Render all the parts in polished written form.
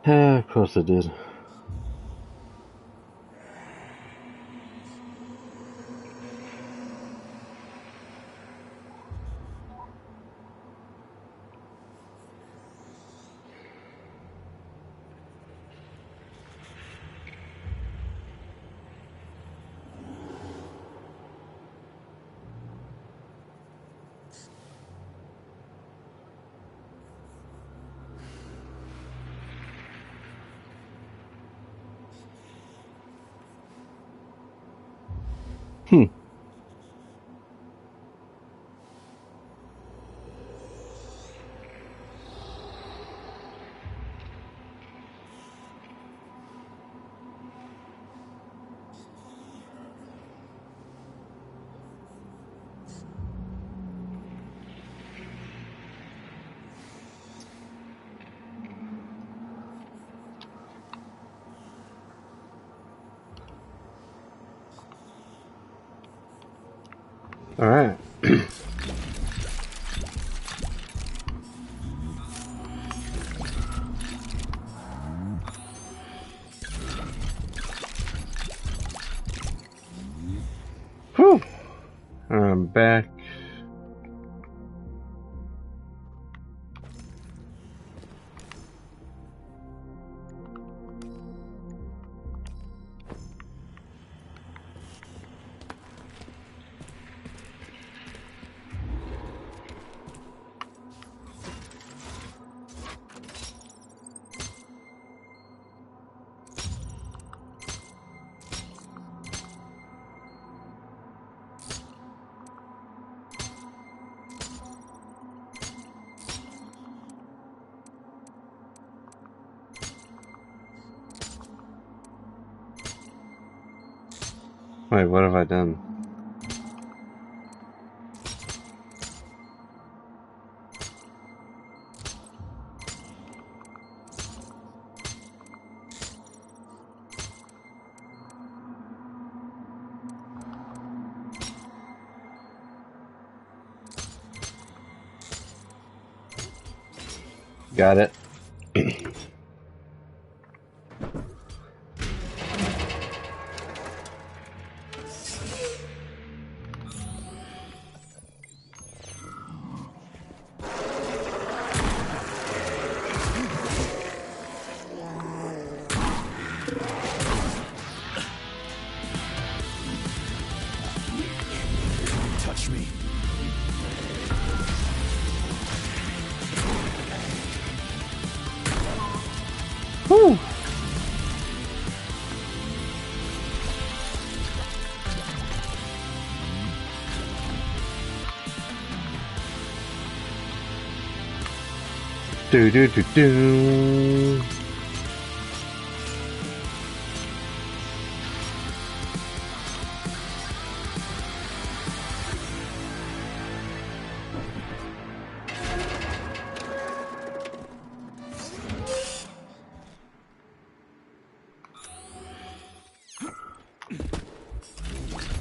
Of course I did. All right. Whew. I'm back. Wait, what have I done? Got it. Touch me. Whew. Do do do do.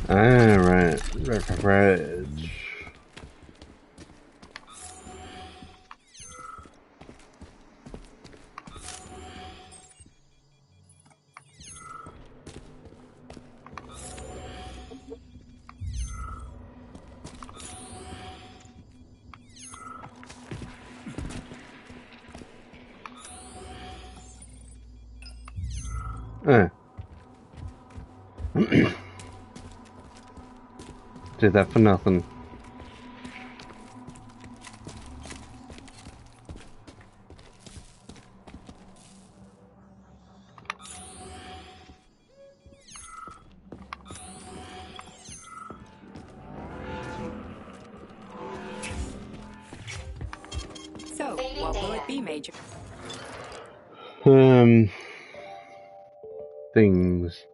Alright, Comrade. Did that for nothing. So, what will it be, Major? Things.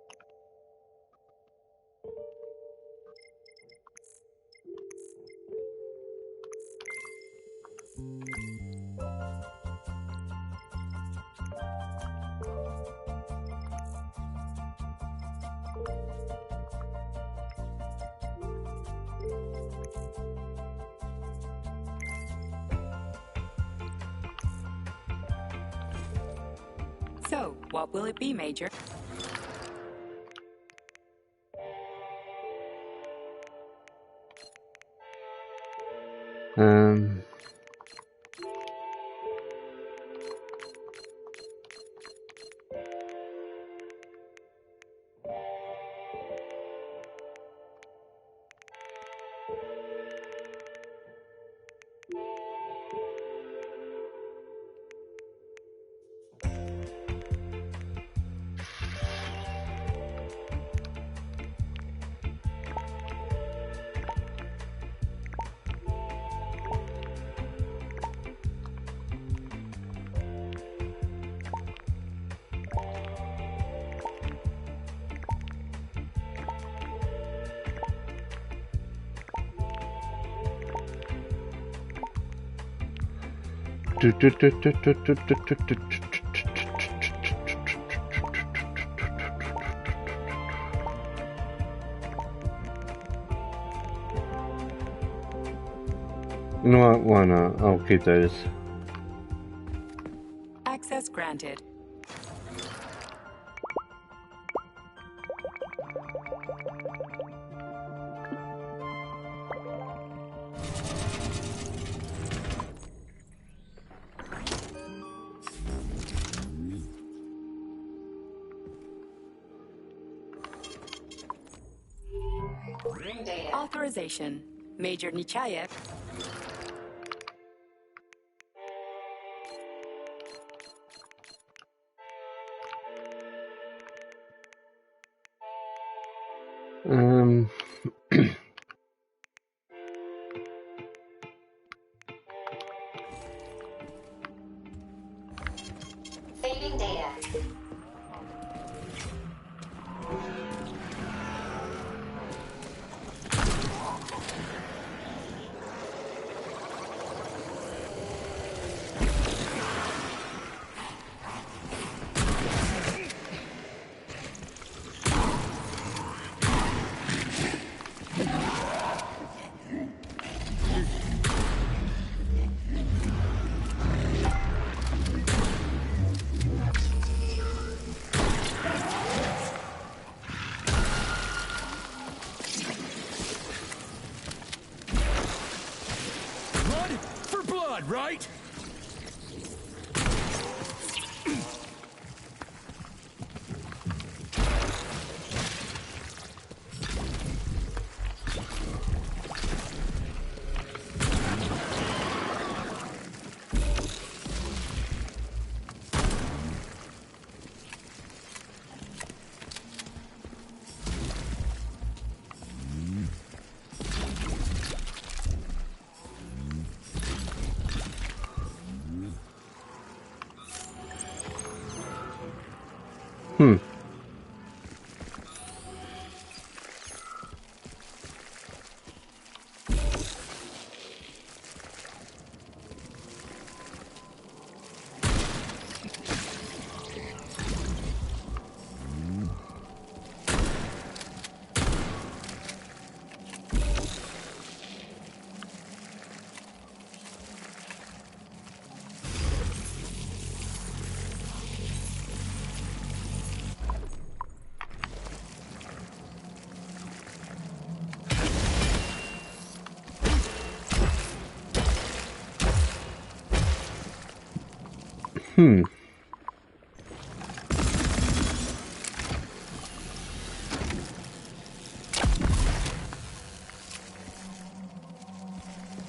What will it be, Major? Um. You know what? Why not? I'll keep those. Access granted. Authorization. Major Nichayev. Um. Saving data. Blood for blood, right? Hmm.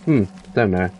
Hmm. Don't know.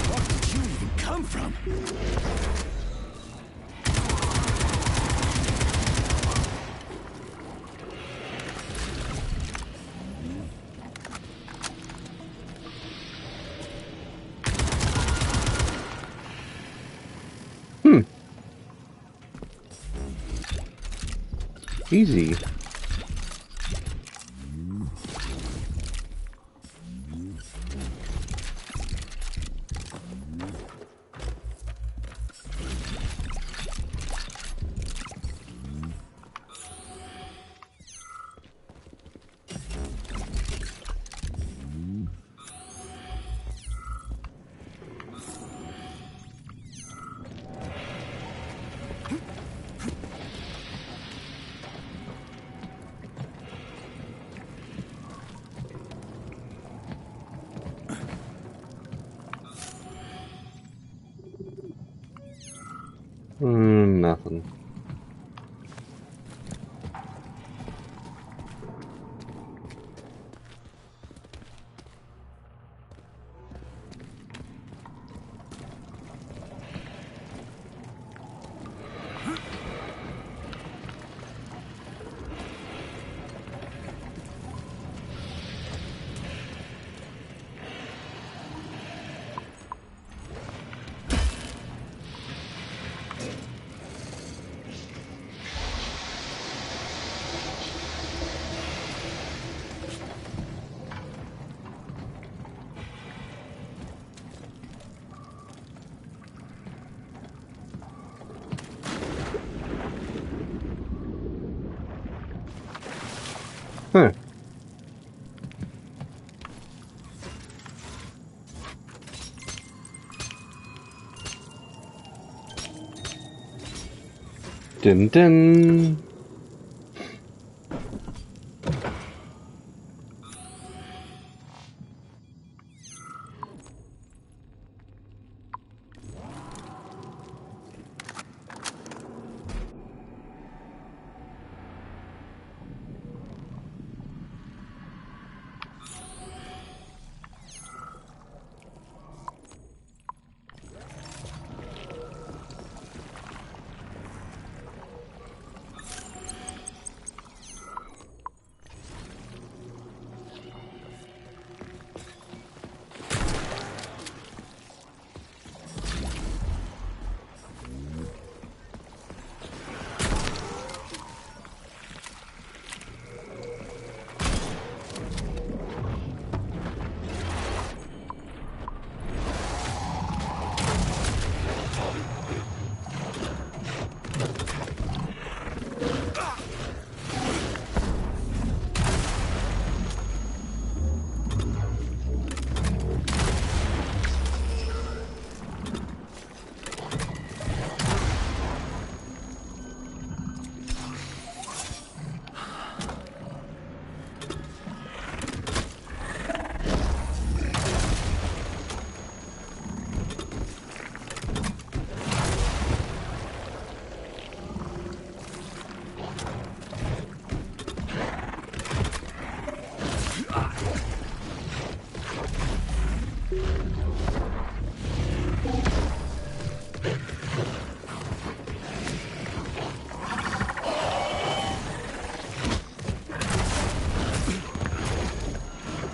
Where did you even come from? down. Easy. Nothing. Huh. Dun dun.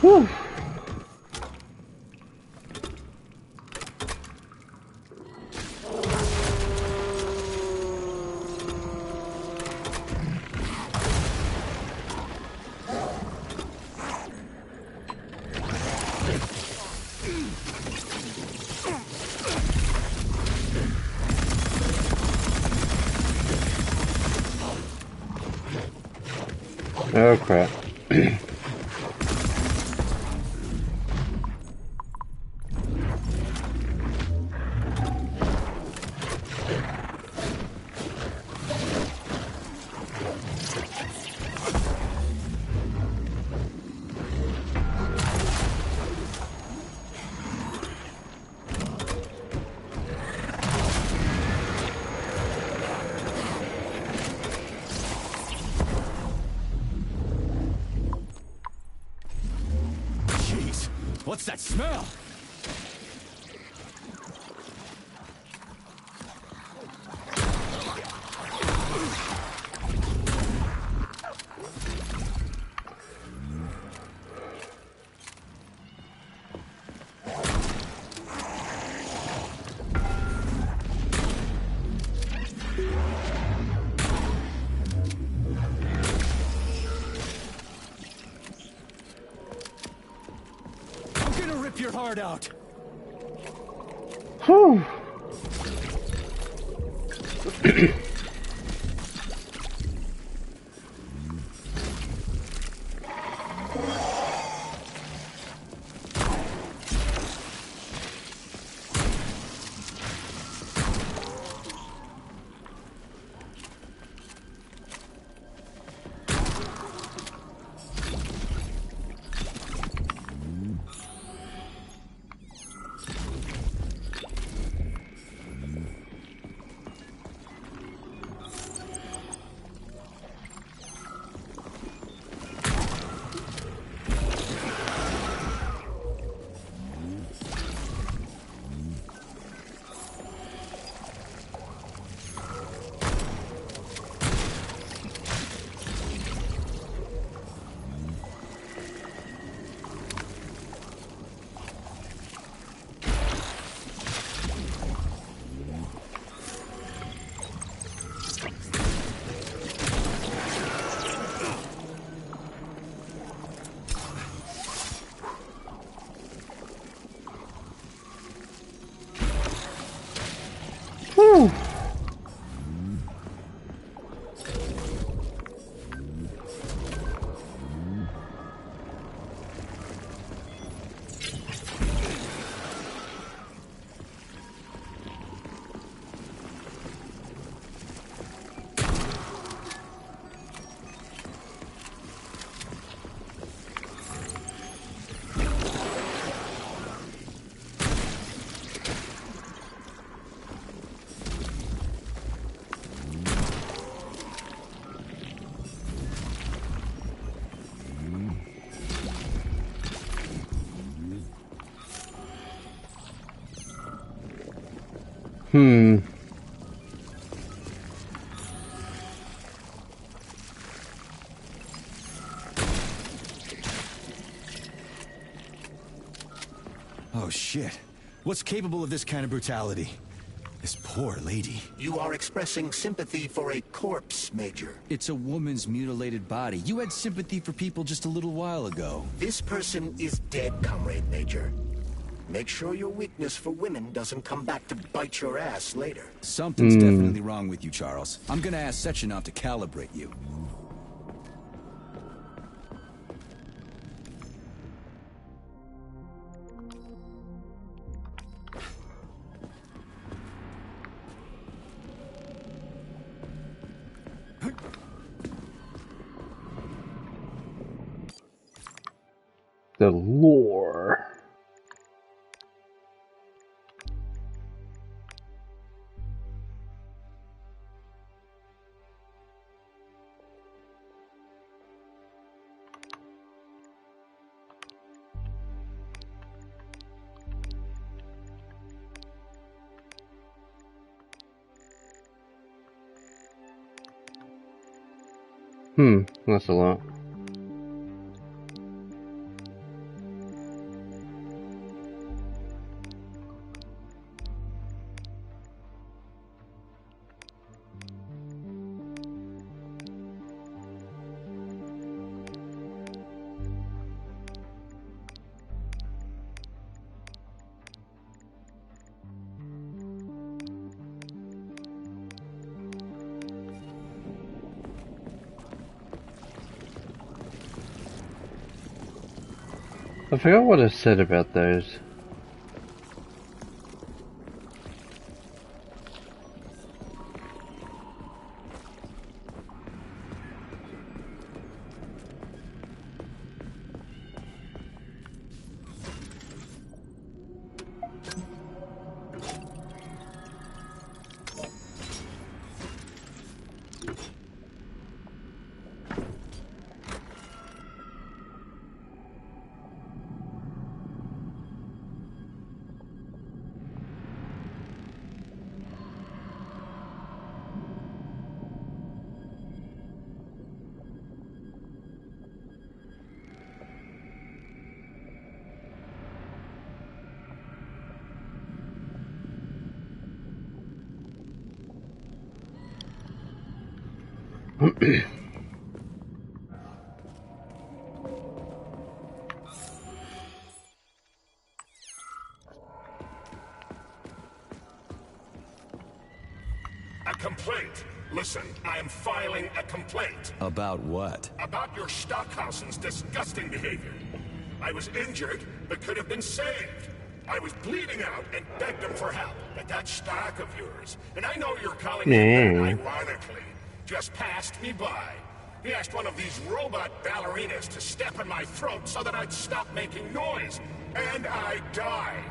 Whew. Oh crap. Jeez, what's that smell? heart out. Whew. Whew. Oh shit. What's capable of this kind of brutality? This poor lady. You are expressing sympathy for a corpse, Major. It's a woman's mutilated body. You had sympathy for people just a little while ago. This person is dead, Comrade Major. Make sure your weakness for women doesn't come back to bite your ass later. Something's definitely wrong with you, Charles. I'm gonna ask Sechenov to calibrate you. The lore. That's a lot. I forgot what I said about those. complaint. Listen, I am filing a complaint. About what? About your Stockhausen's disgusting behavior. I was injured, but could have been saved. I was bleeding out and begged him for help. But that stock of yours, and I know you're calling it that ironically, just passed me by. He asked one of these robot ballerinas to step in my throat so that I'd stop making noise. And I died.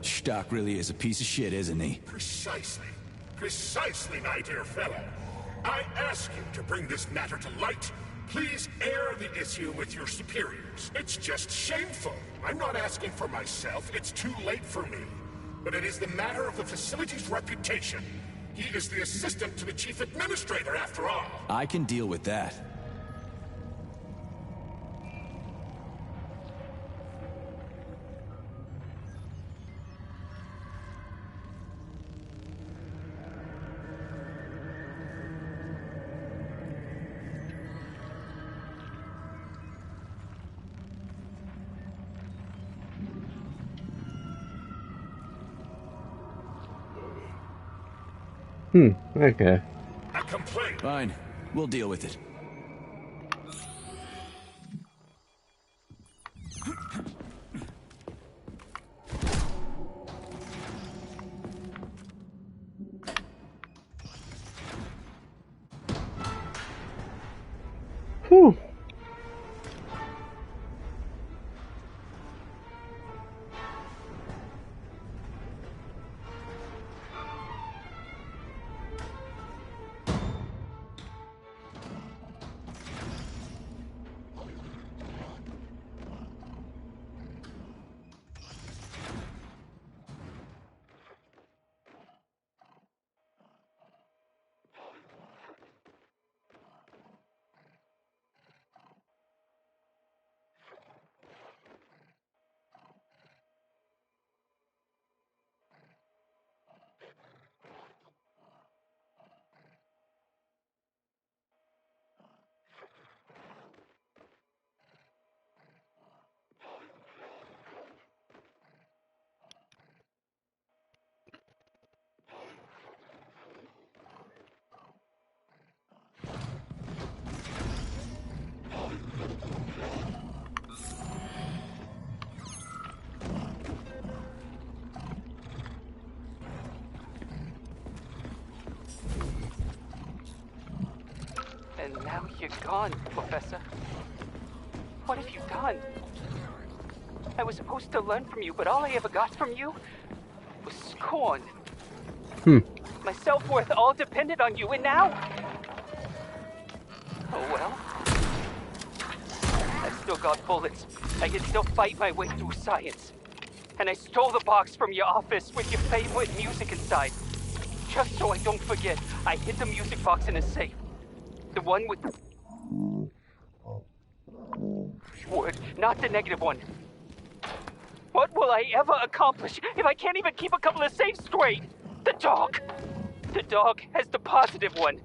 Stock really is a piece of shit, isn't he? Precisely. Precisely, my dear fellow. I ask you to bring this matter to light. Please air the issue with your superiors. It's just shameful. I'm not asking for myself. It's too late for me. But it is the matter of the facility's reputation. He is the assistant to the chief administrator, after all. I can deal with that. Okay. A complaint. Fine. We'll deal with it. Whew. And now you're gone, Professor. What have you done? I was supposed to learn from you, but all I ever got from you was scorn. My self-worth all depended on you, and now... Oh well. I still got bullets. I can still fight my way through science. And I stole the box from your office with your favorite music inside. Just so I don't forget, I hid the music box in a safe. The one with... Word, not the negative one. What will I ever accomplish if I can't even keep a couple of safes straight? The dog! The dog has the positive one.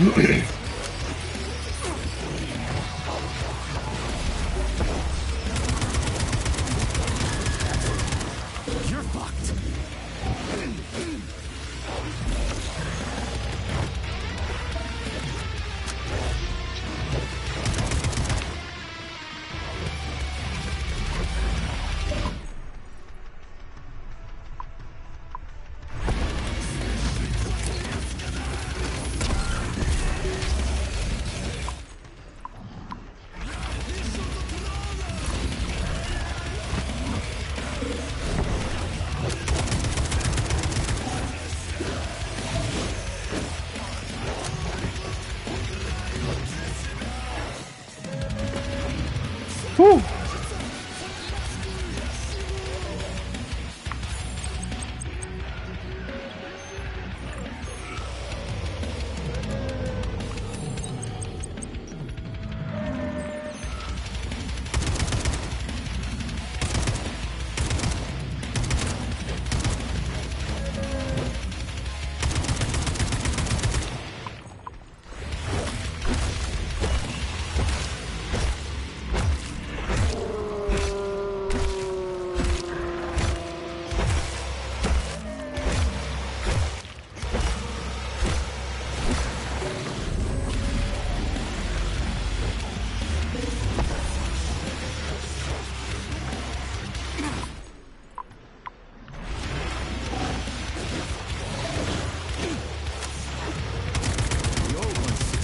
You're fucked. Whew.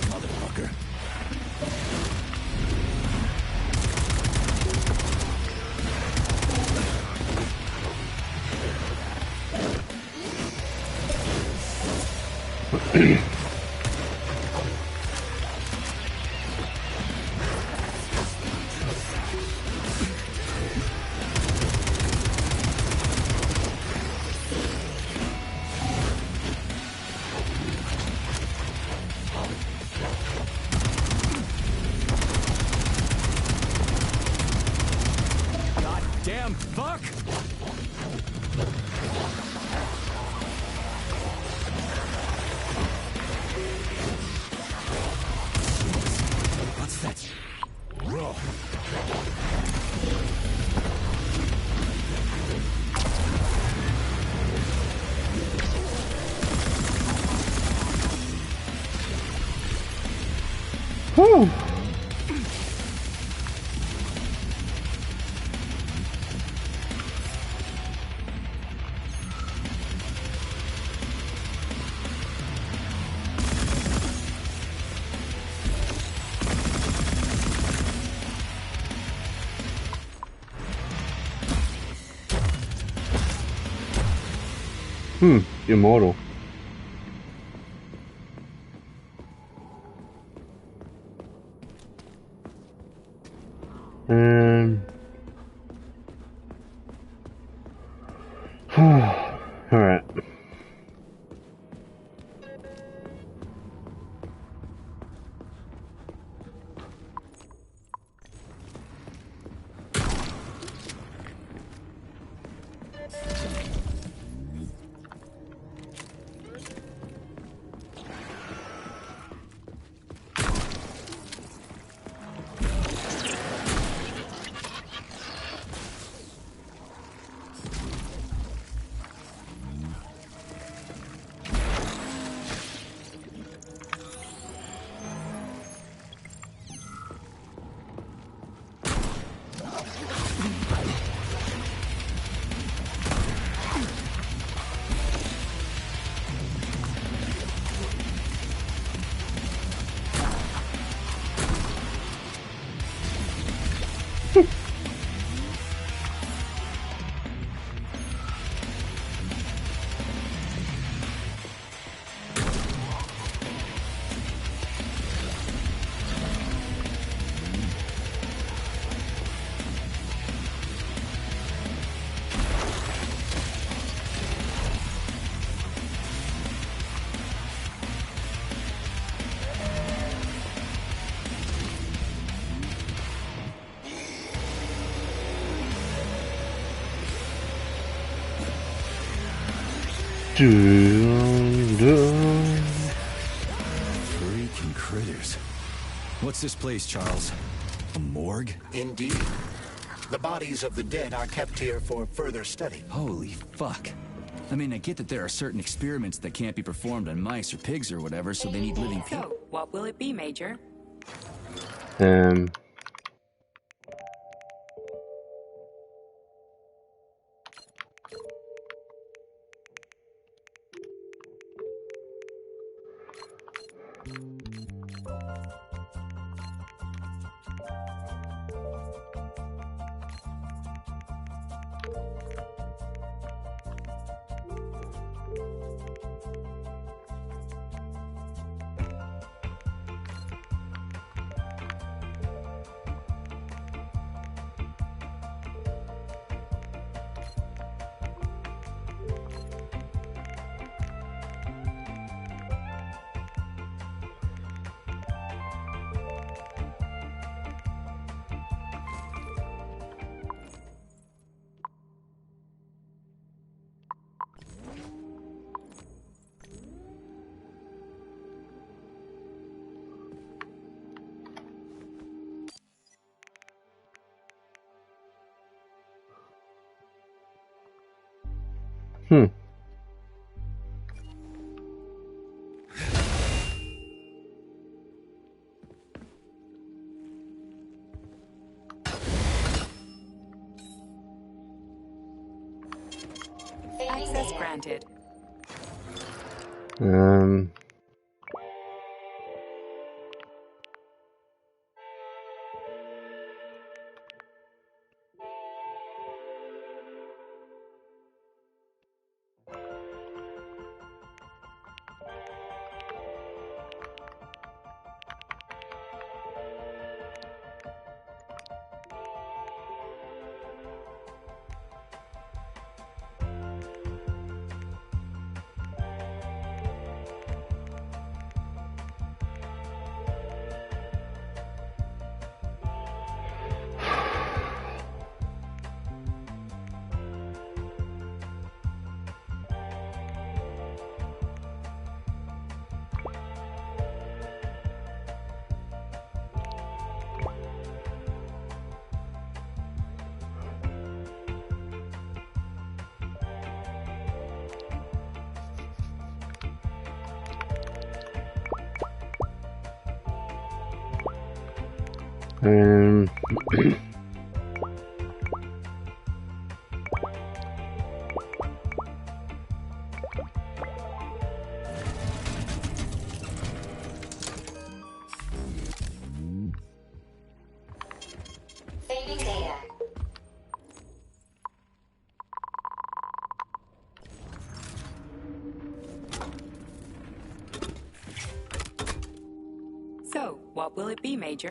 Motherfucker. Goddamn fuck! What's that? Roll. Whew. Immortal. All right. Freak What's this place, Charles? A morgue? Indeed. The bodies of the dead are kept here for further study. Holy fuck. I mean, I get that there are certain experiments that can't be performed on mice or pigs or whatever, so they need living people. So, what will it be, Major? Access granted. Saving data. So, what will it be, Major?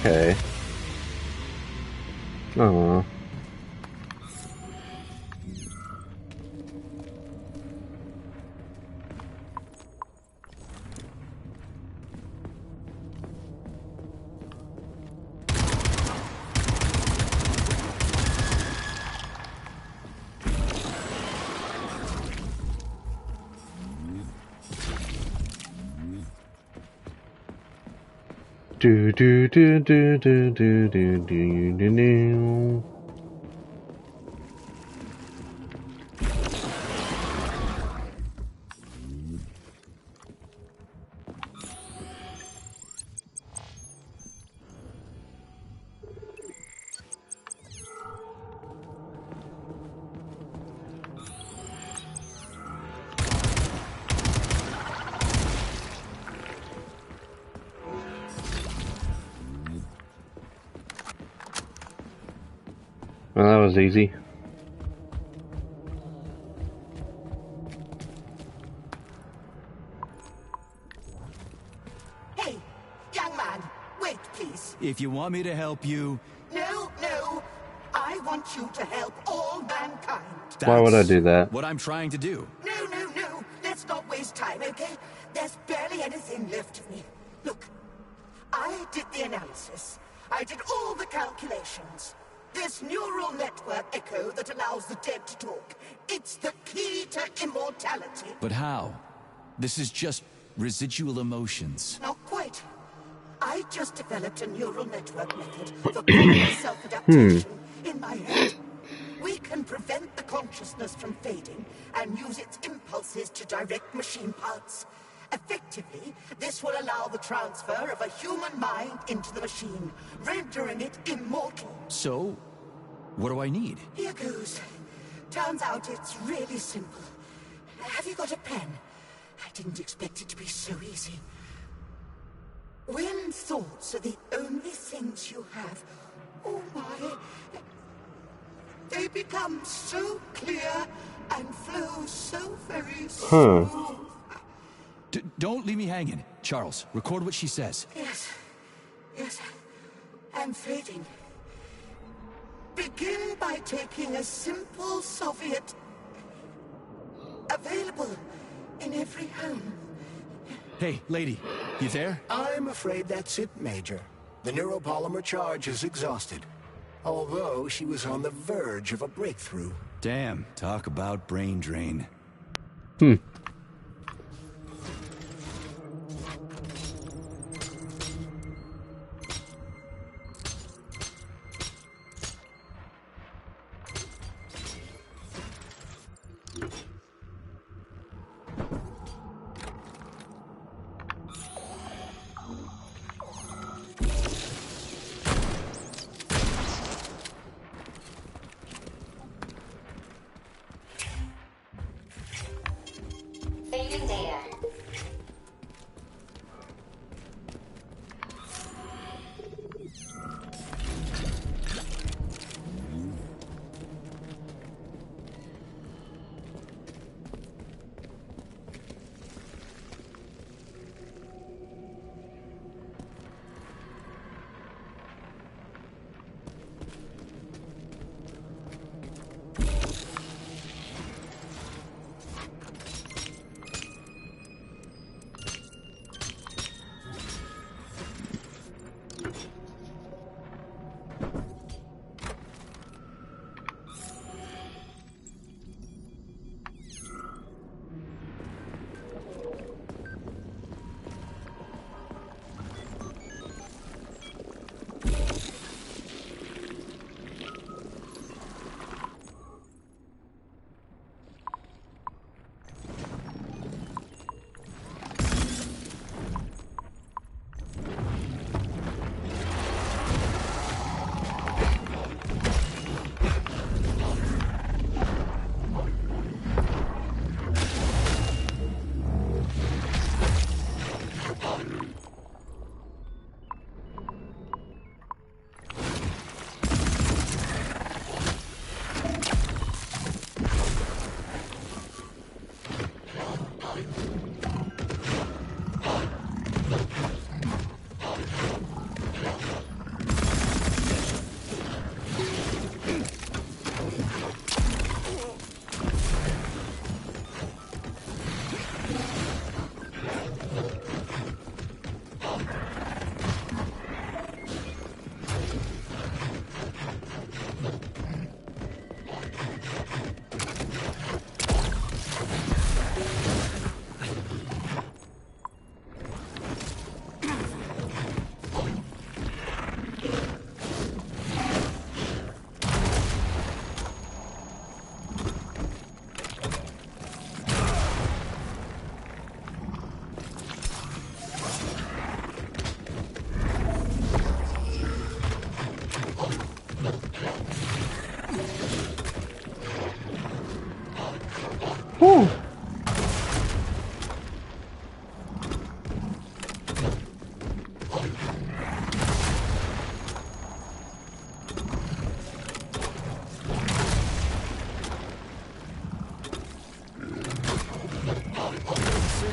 Okay. Oh. Do do do do do do do do do do. was easy. Hey, young man, wait, please. If you want me to help you... No, no. I want you to help all mankind. Why would I do that? What I'm trying to do. No, no, no. Let's not waste time, okay? There's barely anything left of me. Look, I did the analysis. I did all the calculations. This neural network echo that allows the dead to talk. It's the key to immortality. But how? This is just residual emotions. Not quite. I just developed a neural network method for proper self-adaptation in my head. We can prevent the consciousness from fading and use its impulses to direct machine parts. Effectively, this will allow the transfer of a human mind into the machine, rendering it immortal. So, what do I need? Here goes. Turns out it's really simple. Have you got a pen? I didn't expect it to be so easy. When thoughts are the only things you have, oh my, they become so clear and flow so very smooth. Don't leave me hanging. Charles, record what she says. Yes, I'm fading. Begin by taking a simple Soviet available in every home. Hey, lady, you there? I'm afraid that's it, Major. The neuropolymer charge is exhausted. Although she was on the verge of a breakthrough. Damn, talk about brain drain.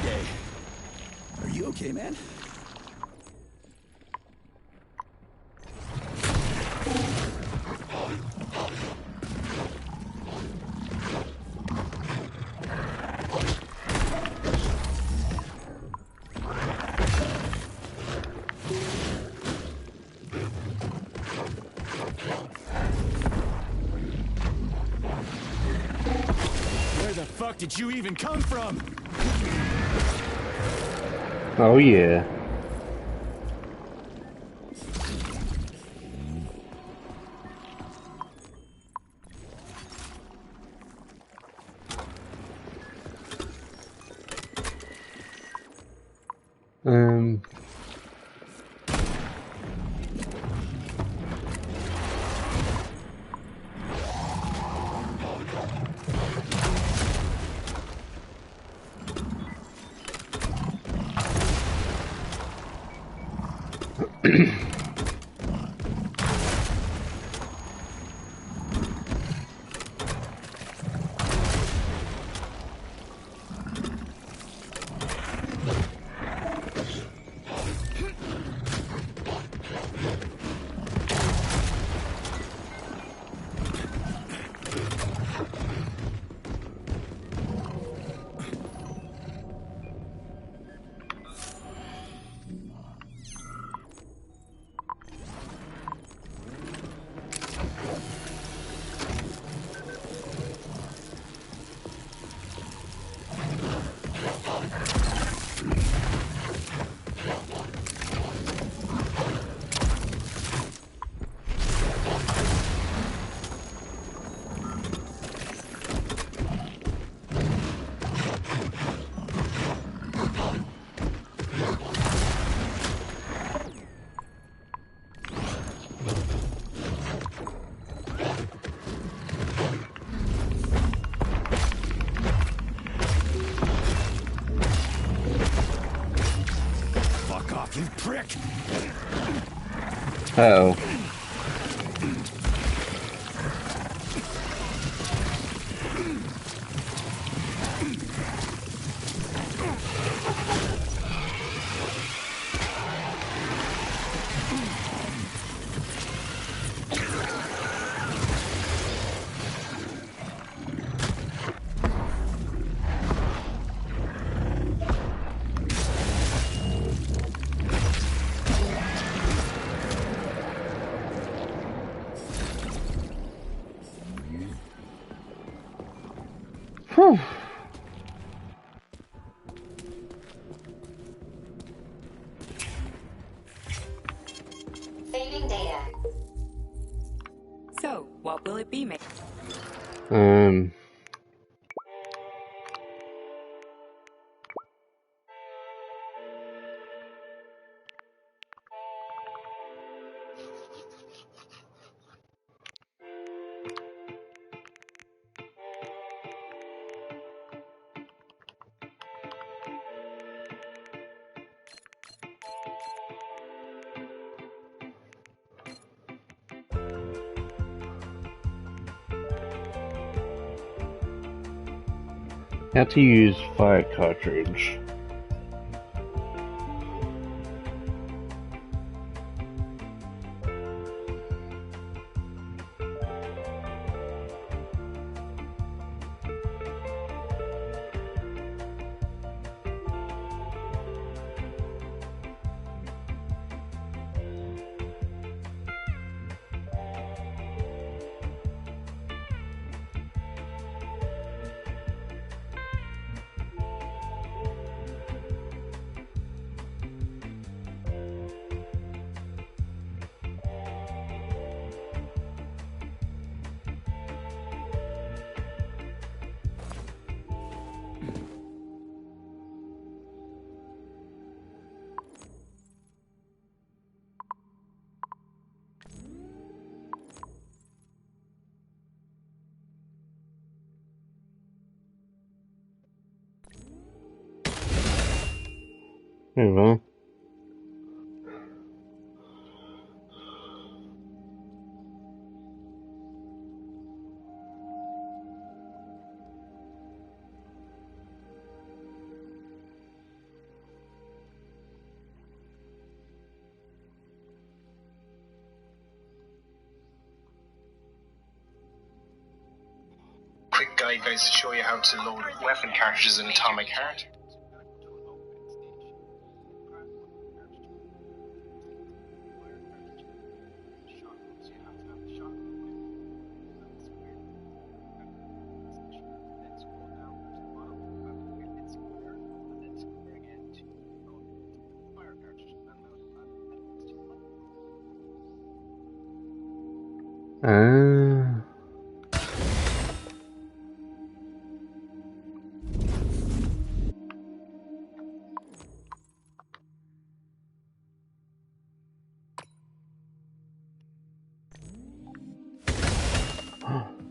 your day. Are you okay, man? Where the fuck did you even come from? Oh yeah. Um. Fuck off, you prick! Uh-oh. Whew. Saving data. So, what will it be, Major? Um. How to use fire cartridge. Move on. AI guys to show you how to load weapon cartridges in Atomic Heart. Ah.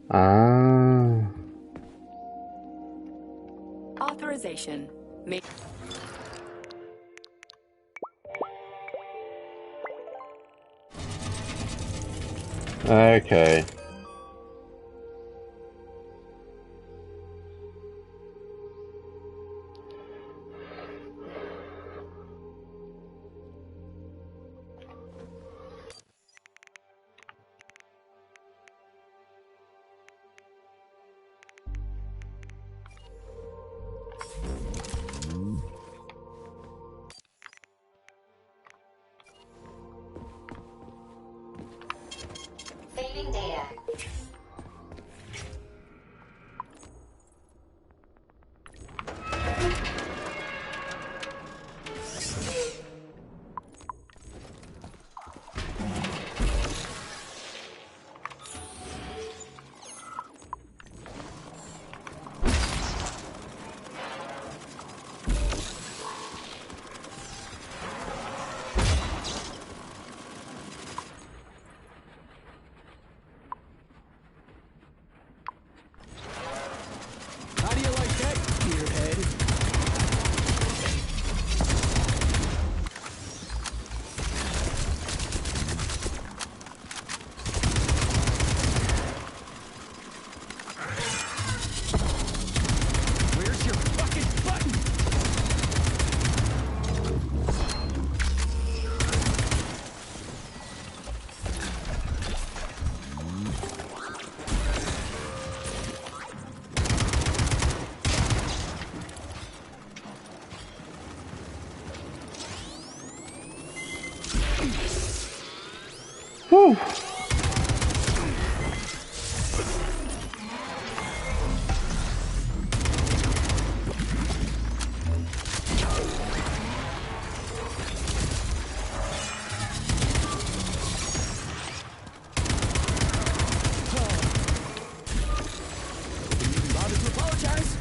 Ah. Authorization. Okay. Saving data. How do you like that, gearhead? Where's your fucking button? Whew. Didn't even bother to apologize.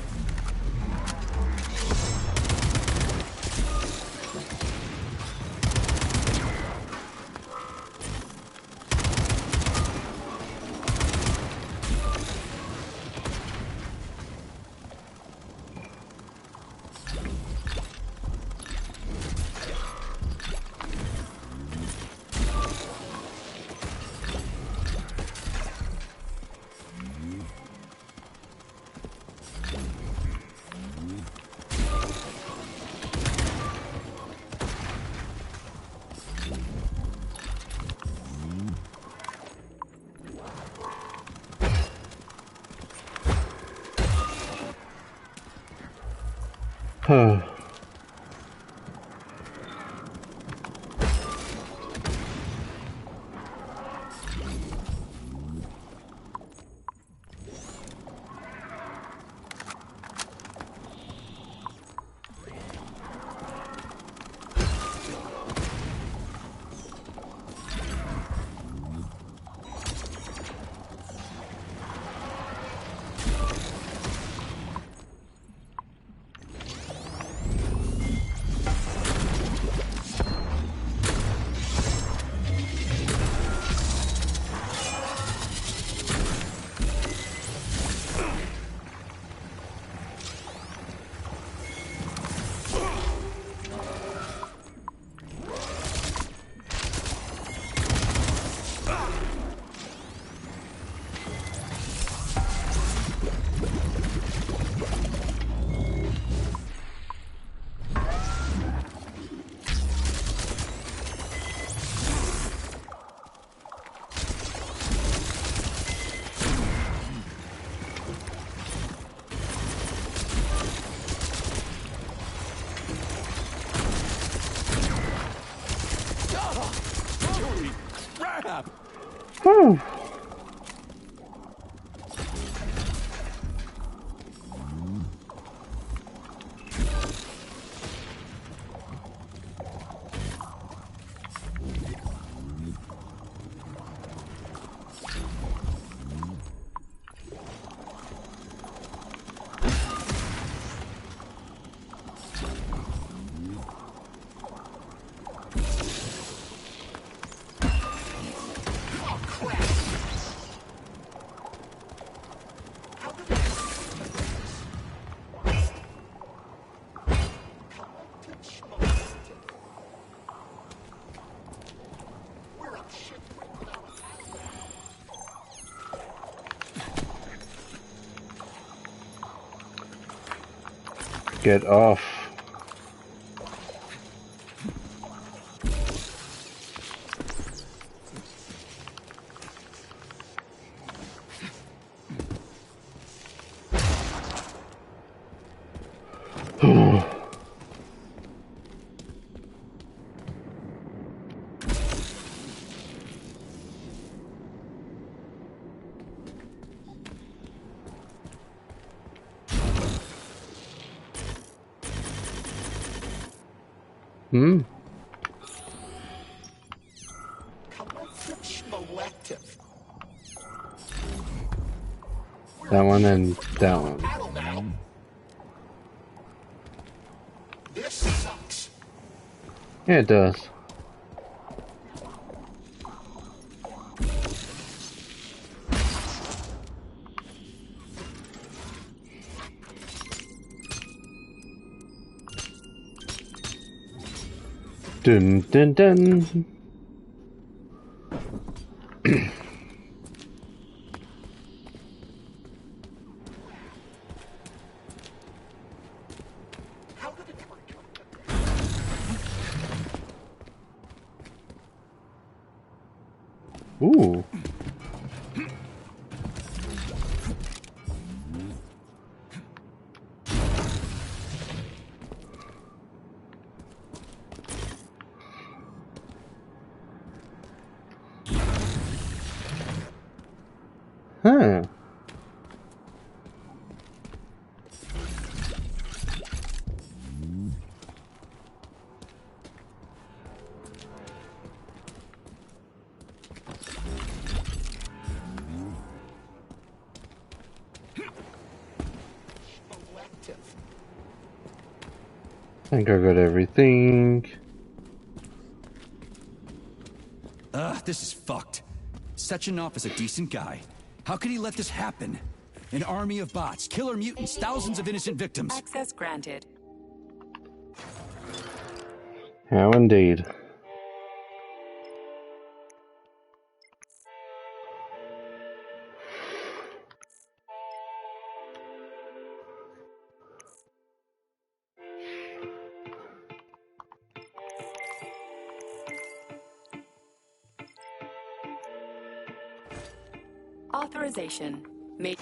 Huh. Whew. Get off. Hmm? That one and that one. Battle now. This sucks. Yeah, it does. Dun dun dun. Ooh. Huh. I think I got everything. This is fucked. Sechenov is a decent guy. How could he let this happen? An army of bots, killer mutants, thousands of innocent victims. Access granted. How indeed. Authorization. Made.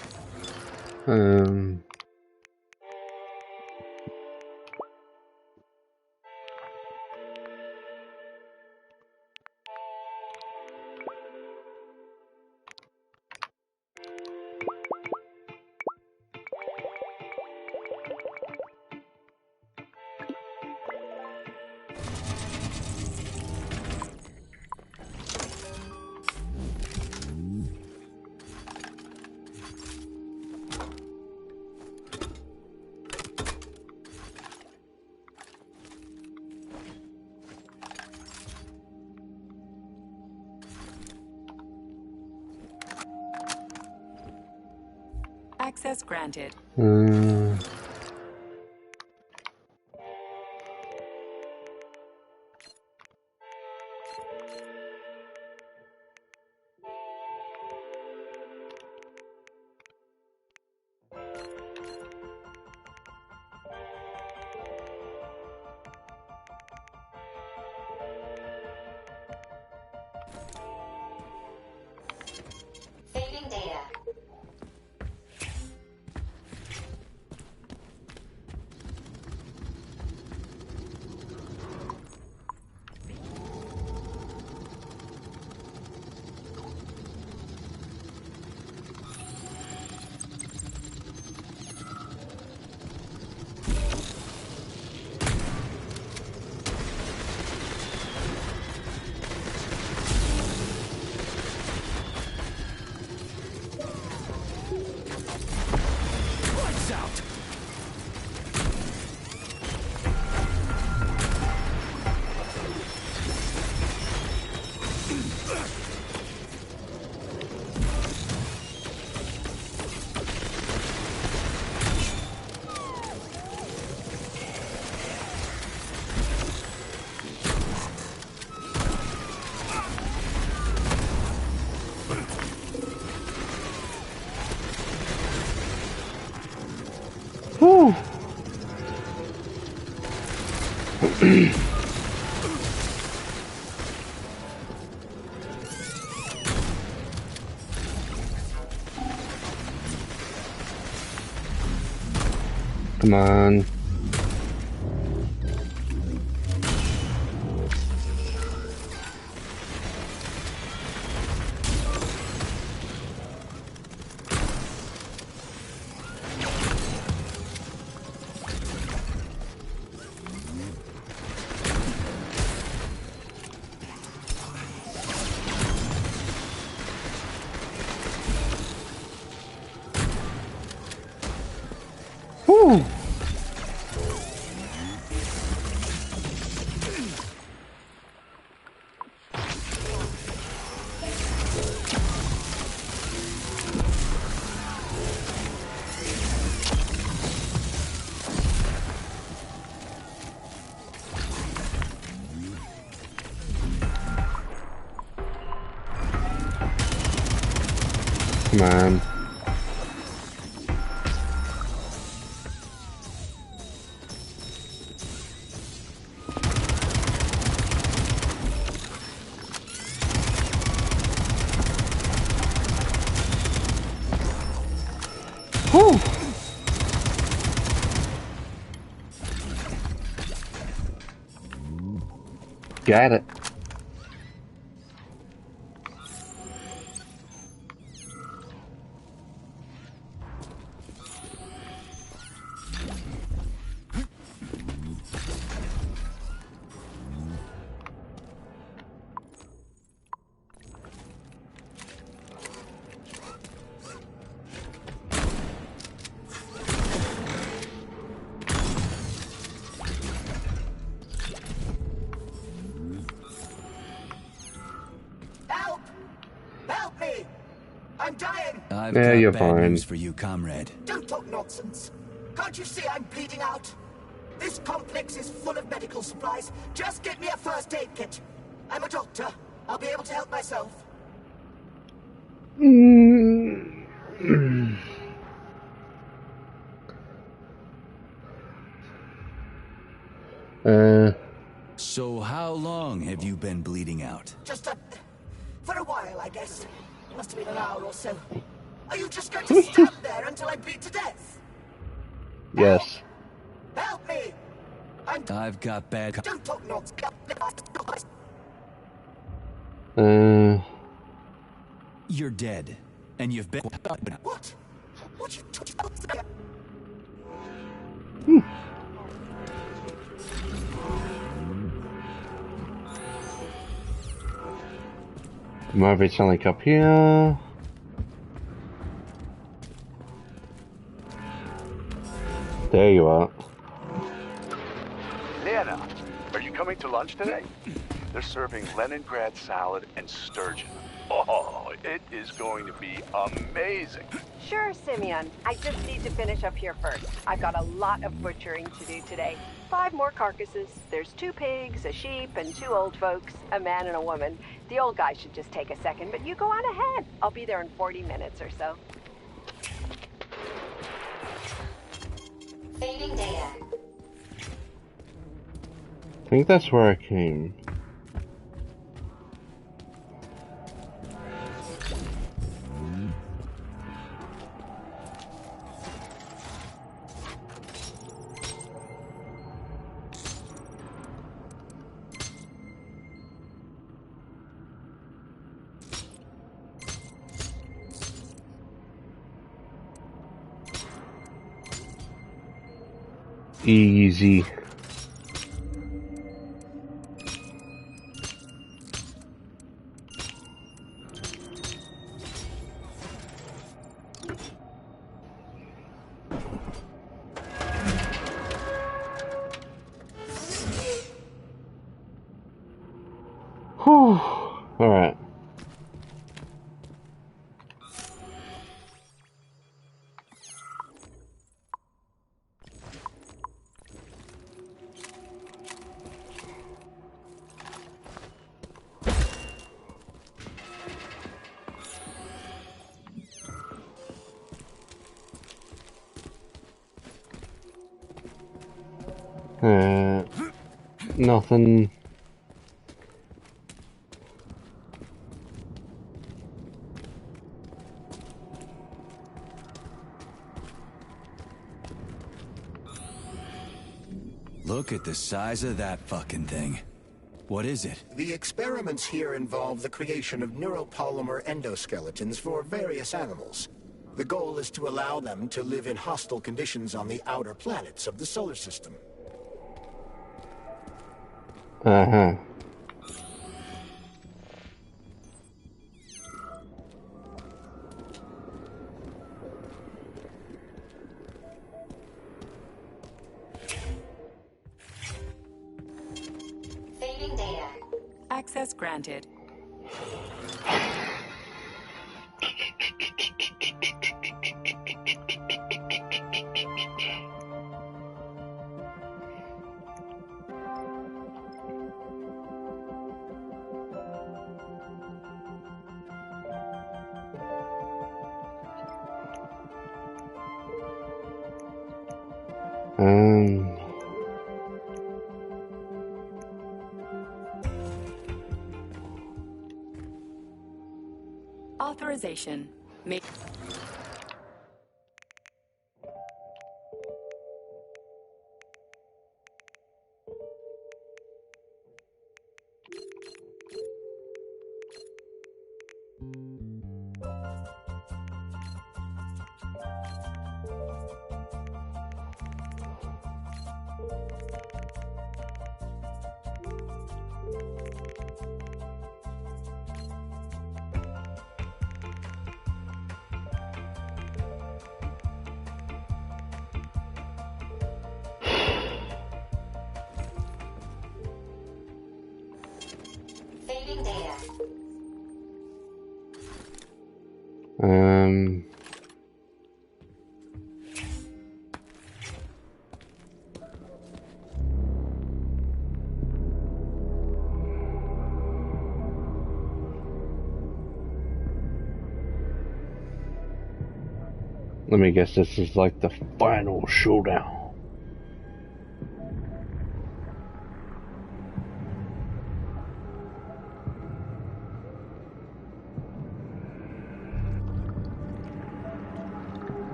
Access granted. Saving data. Come on. Whew. Come on. Whew. Got it. Help! Help me! I'm dying! I've Yeah, got you're bad fine. news for you, comrade. Don't talk nonsense. Can't you see I'm bleeding out? This complex is full of medical supplies. Just get me a first aid kit. I'm a doctor. I'll be able to help myself. So how long have you been bleeding out? For a while, I guess. Must have been an hour or so. Are you just going to stand there until I bleed to death? Yes. Help me! I've got bad... Don't talk nonsense. You're dead. And you've been... What? What you talking about? Might be something up here. There you are. Nana, are you coming to lunch today? They're serving Leningrad salad and sturgeon. Oh, it is going to be amazing. Sure, Simeon. I just need to finish up here first. I've got a lot of butchering to do today. 5 more carcasses. There's 2 pigs, a sheep, and 2 old folks, a man and a woman. The old guy should just take a second, but you go on ahead. I'll be there in 40 minutes or so. Saving data. I think that's where I came. Easy. Whew. All right. nothing. Look at the size of that fucking thing. What is it? The experiments here involve the creation of neuropolymer endoskeletons for various animals. The goal is to allow them to live in hostile conditions on the outer planets of the solar system. Uh-huh. Saving data. Access granted. Authorization. Make. Saving data. Let me guess, this is like the final showdown.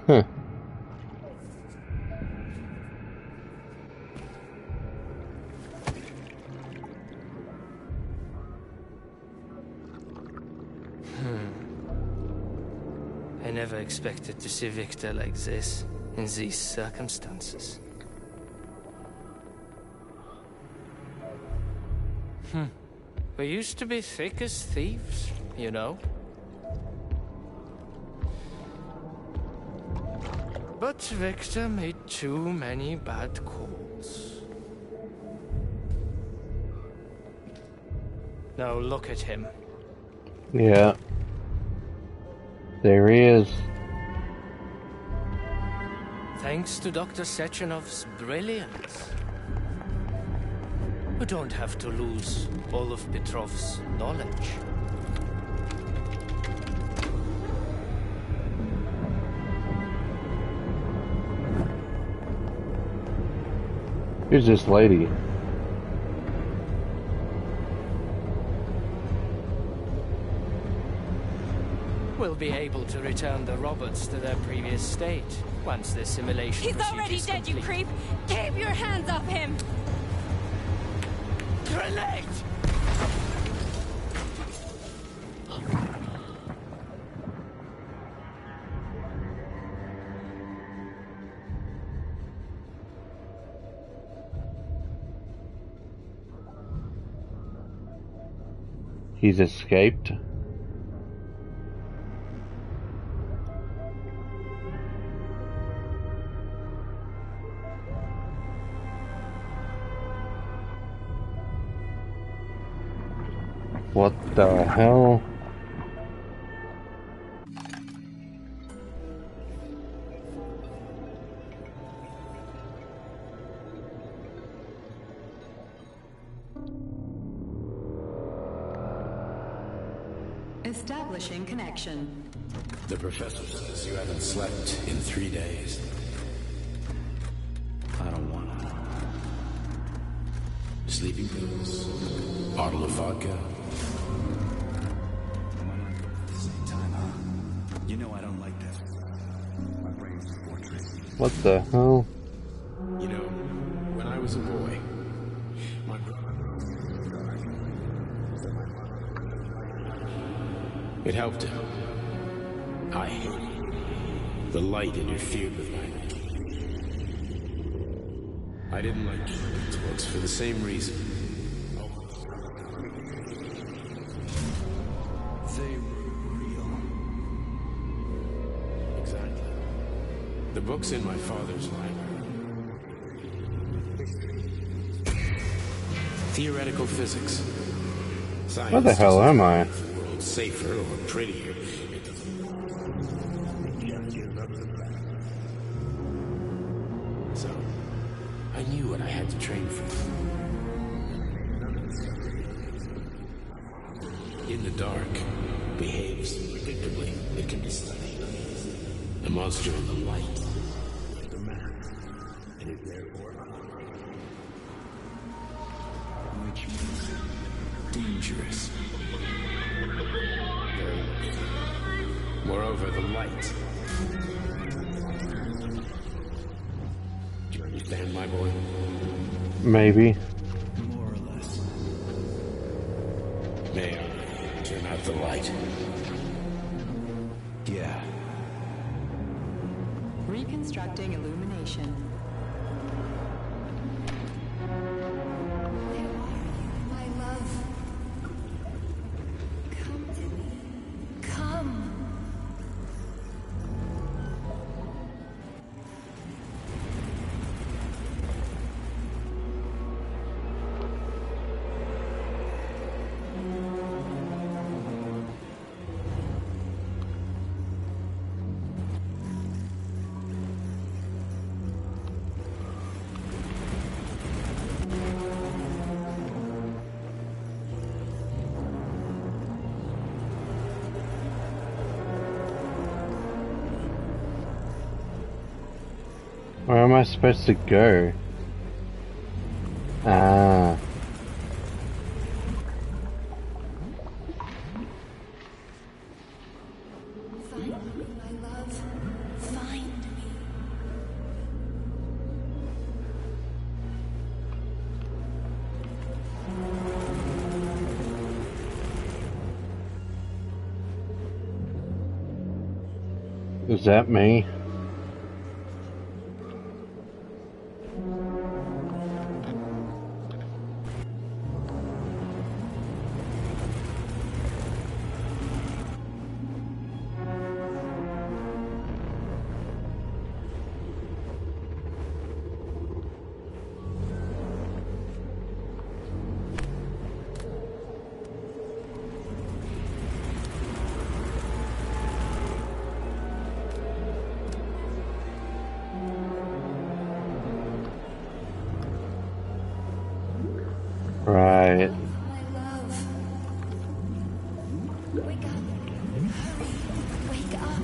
Huh. I never expected to see Victor like this, in these circumstances. We used to be thick as thieves, you know? But Victor made too many bad calls. Now look at him. Yeah. There he is. Thanks to Dr. Sechenov's brilliance. We don't have to lose all of Petrov's knowledge. Who's this lady? We'll be able to return the robots to their previous state once the simulation He's already procedure's dead, you complete. creep! Keep your hands off him! Grenade! He's escaped. What the hell? Establishing connection. The professor says you haven't slept in 3 days. I don't wanna. sleeping pills, bottle of vodka. You know I don't like that. My brain's a fortress. What the hell? You know, when I was a boy, my brother... It helped him. I hated it. The light interfered with my thinking. I didn't like children's books for the same reason. They were real. Exactly. The books in my father's library. Theoretical physics. Science. Where the hell am I? Make the world safer or prettier. It doesn't. So, I knew what I had to train for. In the dark, behaves predictably. It can be studied. The monster in the light, the man, and is therefore Which means dangerous. very much so. Moreover, the light. Do you understand, my boy? Maybe. More or less. May I turn out the light? Yeah. Reconstructing illumination. My love. Come to me. Come. Where am I supposed to go? Ah. Find me, my love. Find me. Is that me? Right. My love. Wake up. Hurry. Wake up.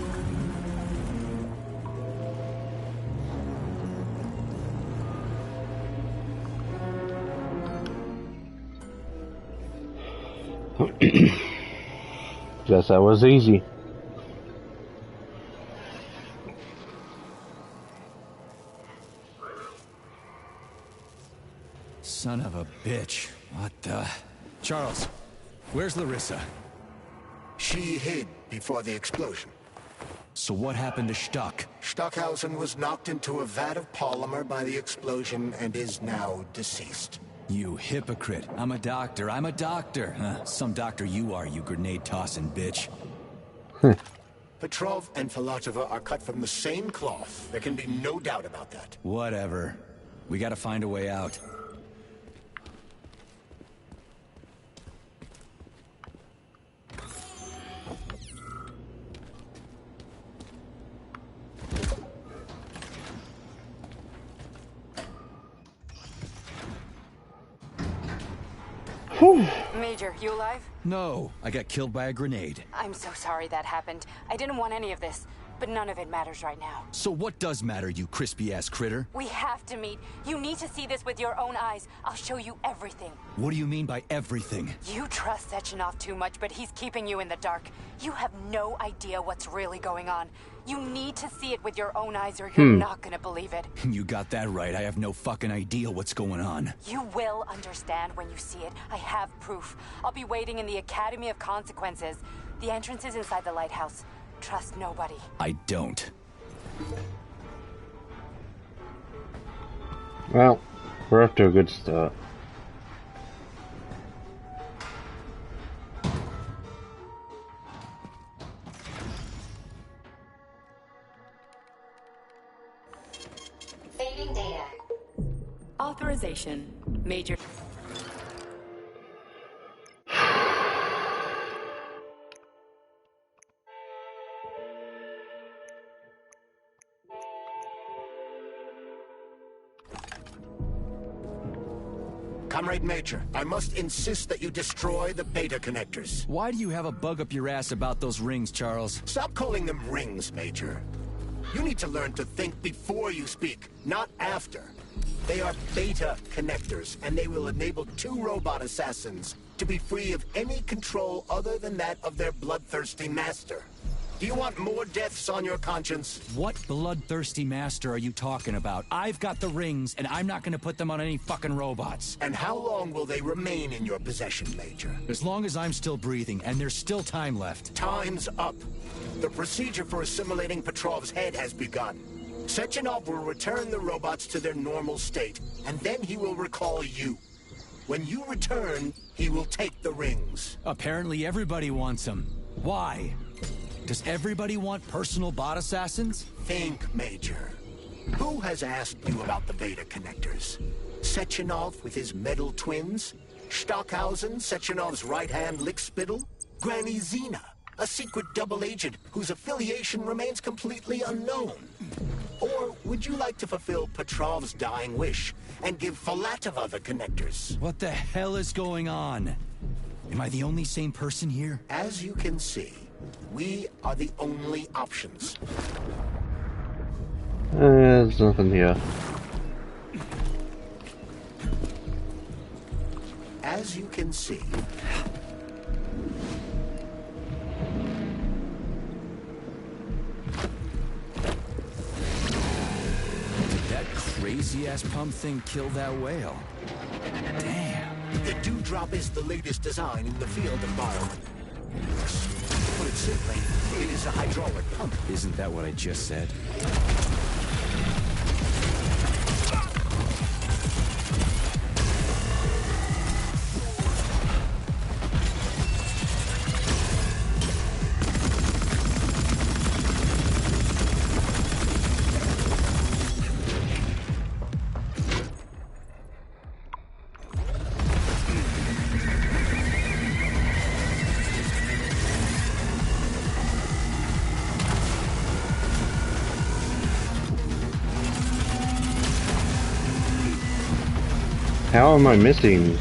Guess that was easy. Son of a bitch. What the... Charles, where's Larissa? She hid before the explosion. So what happened to Stuck? Stockhausen was knocked into a vat of polymer by the explosion and is now deceased. You hypocrite. I'm a doctor. I'm a doctor. Some doctor you are, you grenade-tossing bitch. Petrov and Filatova are cut from the same cloth. There can be no doubt about that. Whatever. We gotta find a way out. Major, you alive? No, I got killed by a grenade. I'm so sorry that happened. I didn't want any of this. but none of it matters right now. So what does matter, you crispy-ass critter? We have to meet. You need to see this with your own eyes. I'll show you everything. What do you mean by everything? You trust Sechenov too much, but he's keeping you in the dark. You have no idea what's really going on. You need to see it with your own eyes or you're not gonna believe it. You got that right. I have no fucking idea what's going on. You will understand when you see it. I have proof. I'll be waiting in the Academy of Consequences. The entrance is inside the lighthouse. Trust nobody. I don't. Well, we're off to a good start. Saving data. Authorization. Major. Comrade Major, I must insist that you destroy the beta connectors. Why do you have a bug up your ass about those rings, Charles? Stop calling them rings, Major. You need to learn to think before you speak, not after. They are beta connectors, and they will enable 2 robot assassins to be free of any control other than that of their bloodthirsty master. Do you want more deaths on your conscience? What bloodthirsty master are you talking about? I've got the rings, and I'm not gonna put them on any fucking robots. And how long will they remain in your possession, Major? As long as I'm still breathing, and there's still time left. Time's up. The procedure for assimilating Petrov's head has begun. Sechenov will return the robots to their normal state, and then he will recall you. When you return, he will take the rings. Apparently everybody wants them. Why? Does everybody want personal bot assassins? Think, Major. Who has asked you about the beta connectors? Sechenov with his metal twins? Stockhausen, Sechenov's right-hand lickspittle? Granny Zena, a secret double agent whose affiliation remains completely unknown? Or would you like to fulfill Petrov's dying wish and give Filatova the connectors? What the hell is going on? Am I the only sane person here? As you can see, we are the only options. There's nothing here. As you can see. Did that crazy-ass pump thing kill that whale? Damn. The Dewdrop is the latest design in the field environment. To put it simply, it is a hydraulic pump. Isn't that what I just said? How am I missing?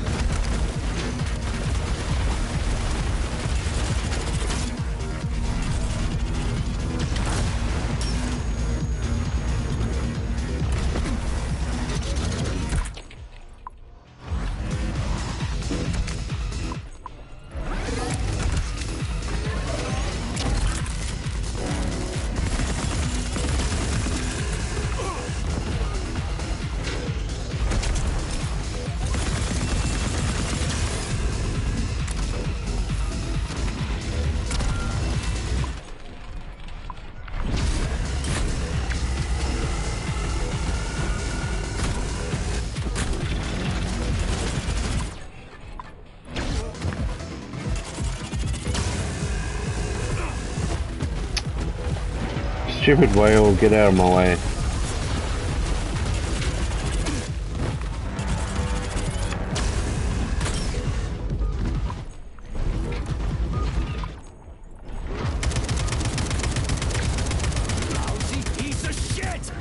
Stupid whale, get out of my way. Lousy piece of shit!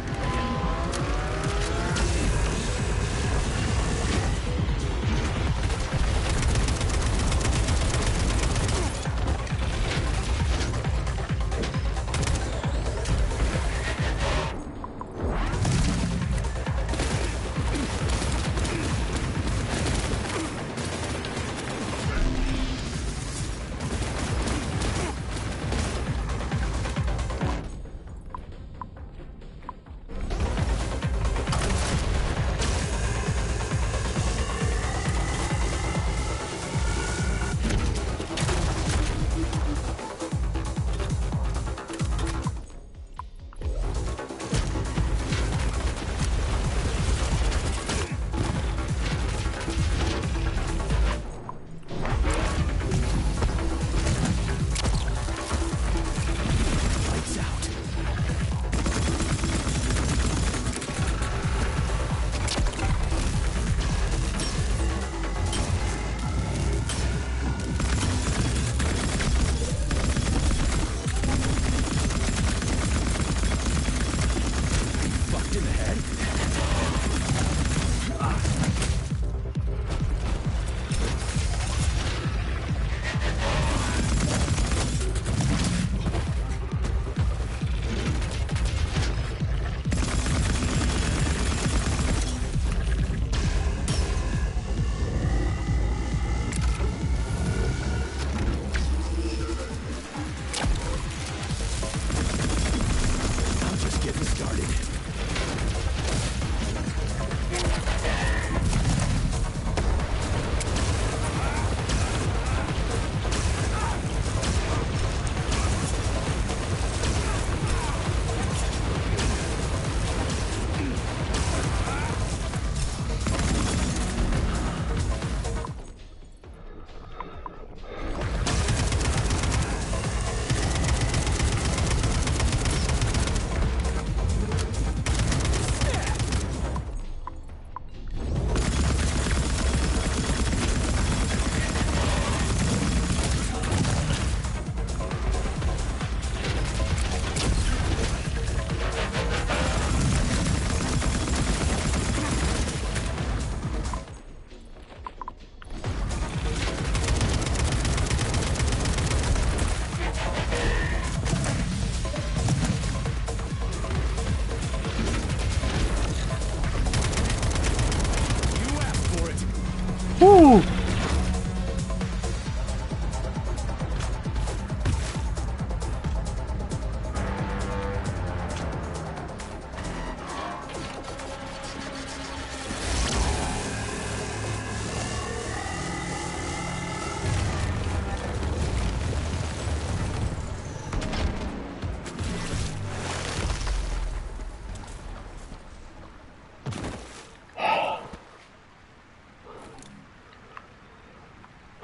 Woo!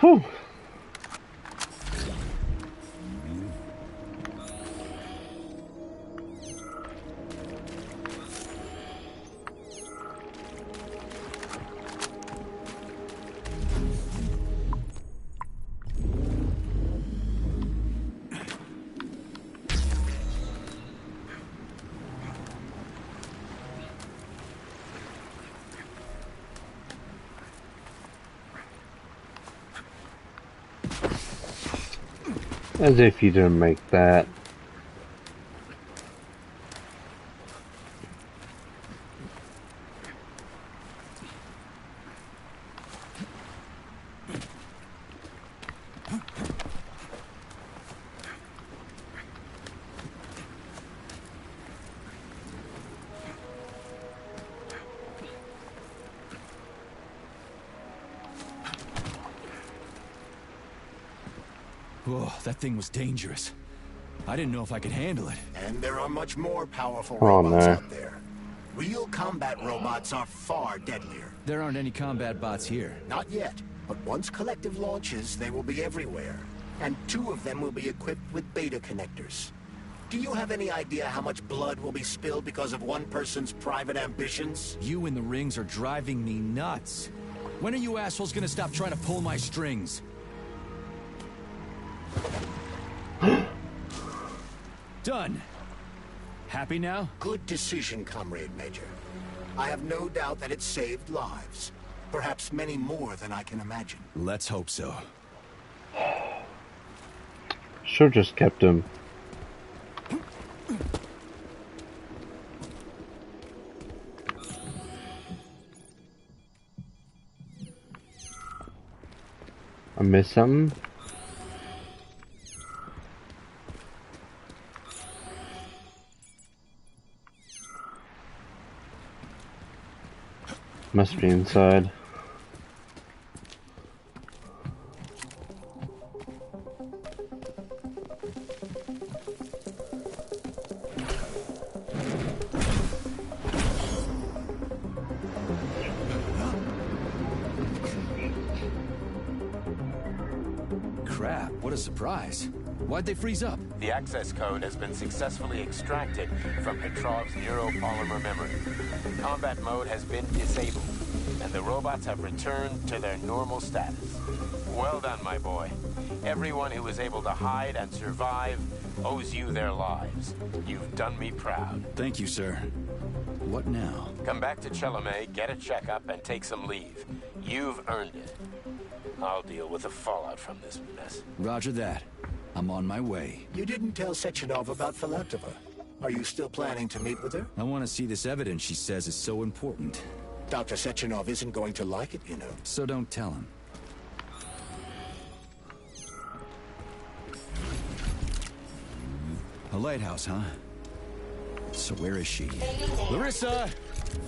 Whew. As if you didn't make that. Whoa, that thing was dangerous. I didn't know if I could handle it. And there are much more powerful Oh, robots no. out there. Real combat robots are far deadlier. There aren't any combat bots here. Not yet, but once Collective launches, they will be everywhere. And 2 of them will be equipped with beta connectors. Do you have any idea how much blood will be spilled because of one person's private ambitions? You in the rings are driving me nuts. When are you assholes gonna stop trying to pull my strings? Done. Happy now? Good decision, Comrade Major. I have no doubt that it saved lives. Perhaps many more than I can imagine. Let's hope so. Should've just kept him. I missed something? Must be inside. Crap, what a surprise. Why'd they freeze up? The access code has been successfully extracted from Petrov's neuropolymer memory. Combat mode has been disabled, and the robots have returned to their normal status. Well done, my boy. Everyone who was able to hide and survive owes you their lives. You've done me proud. Thank you, sir. What now? Come back to Chelome, get a checkup, and take some leave. You've earned it. I'll deal with the fallout from this mess. Roger that. I'm on my way. You didn't tell Sechenov about Filatova. Are you still planning to meet with her? I want to see this evidence she says is so important. Dr. Sechenov isn't going to like it, you know. So don't tell him. A lighthouse, huh? So where is she? Larissa!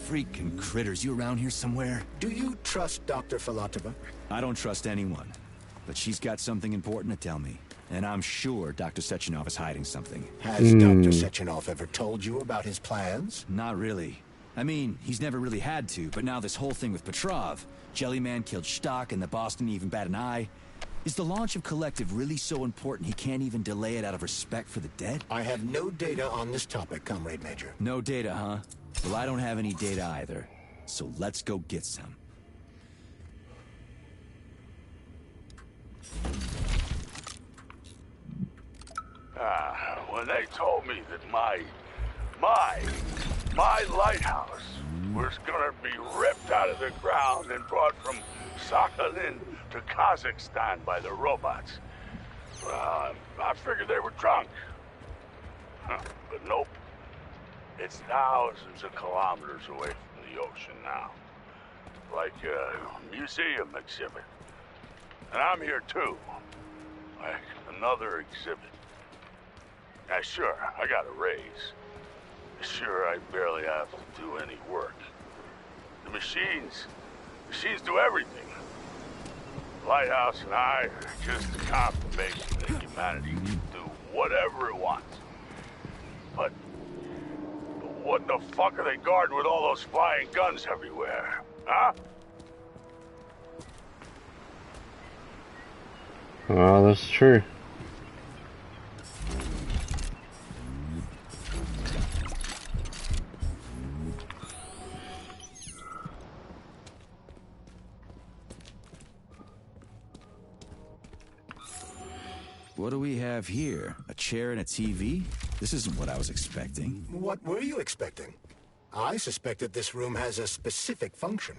Freaking critters, you around here somewhere? Do you trust Dr. Filatova? I don't trust anyone. But she's got something important to tell me. And I'm sure Dr. Sechenov is hiding something. Has Dr. Sechenov ever told you about his plans? Not really. I mean, he's never really had to, but now this whole thing with Petrov, Jellyman killed Stock and the boss didn't even bat an eye. Is the launch of Collective really so important he can't even delay it out of respect for the dead? I have no data on this topic, Comrade Major. No data, huh? Well, I don't have any data either. So let's go get some. When they told me that my lighthouse was gonna be ripped out of the ground and brought from Sakhalin to Kazakhstan by the robots, well, I figured they were drunk. But nope. It's thousands of kilometers away from the ocean now. like a museum exhibit. And I'm here too, like another exhibit. Now sure, I got a raise. Sure, I barely have to do any work. The machines do everything. Lighthouse and I are just a confirmation that humanity can do whatever it wants. But what the fuck are they guarding with all those flying guns everywhere? Huh? Oh, that's true. What do we have here? A chair and a TV? This isn't what I was expecting. What were you expecting? I suspected this room has a specific function.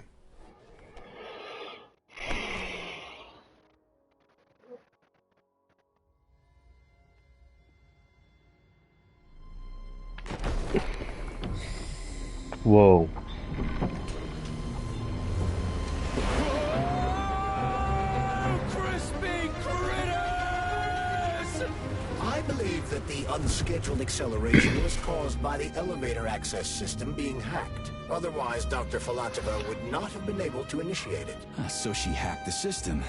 Whoa. I believe that the unscheduled acceleration was caused by the elevator access system being hacked. Otherwise, Dr. Falatova would not have been able to initiate it. So she hacked the system.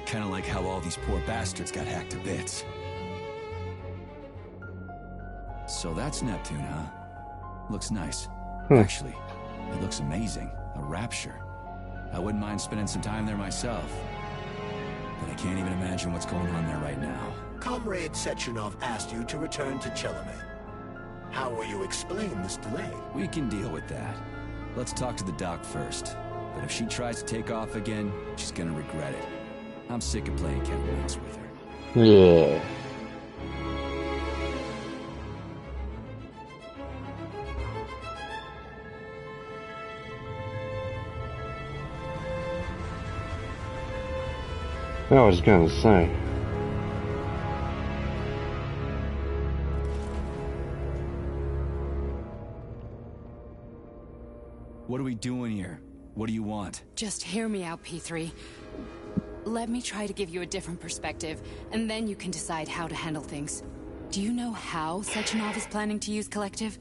Kind of like how all these poor bastards got hacked to bits. So that's Neptune, huh? Looks nice. Actually, it looks amazing. A rapture. I wouldn't mind spending some time there myself. But I can't even imagine what's going on there right now. Comrade Sechenov asked you to return to Chelome. How will you explain this delay? We can deal with that. Let's talk to the doc first. But if she tries to take off again, she's gonna regret it. I'm sick of playing cat and mouse with her. Yeah. I was gonna say. What are we doing here? What do you want? Just hear me out, P3. Let me try to give you a different perspective, and then you can decide how to handle things. Do you know how Sechenov is planning to use Collective?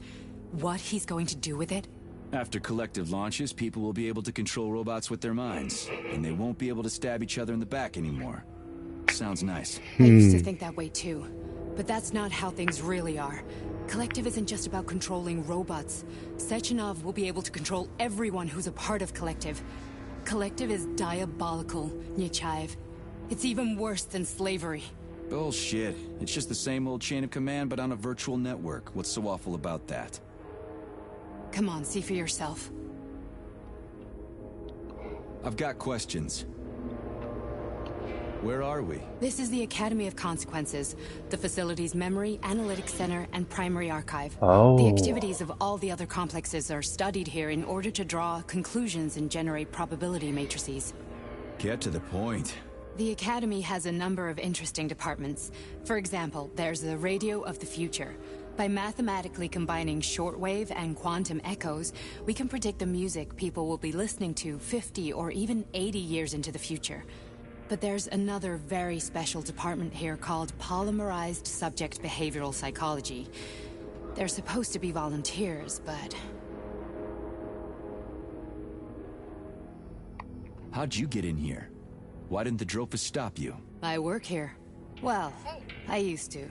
What he's going to do with it? After Collective launches, people will be able to control robots with their minds, and they won't be able to stab each other in the back anymore. Sounds nice. I used to think that way too, but that's not how things really are. Collective isn't just about controlling robots. Sechenov will be able to control everyone who's a part of Collective. Collective is diabolical, Nechayev. It's even worse than slavery. Bullshit. It's just the same old chain of command, but on a virtual network. What's so awful about that? Come on, see for yourself. I've got questions. Where are we? This is the Academy of Consequences, the facility's memory, analytics center, and primary archive. Oh. The activities of all the other complexes are studied here in order to draw conclusions and generate probability matrices. Get to the point. The Academy has a number of interesting departments. For example, there's the Radio of the Future. By mathematically combining shortwave and quantum echoes, we can predict the music people will be listening to 50 or even 80 years into the future. But there's another very special department here called Polymerized Subject Behavioral Psychology. They're supposed to be volunteers, but... How'd you get in here? Why didn't the Drofus stop you? I work here. Well, I used to.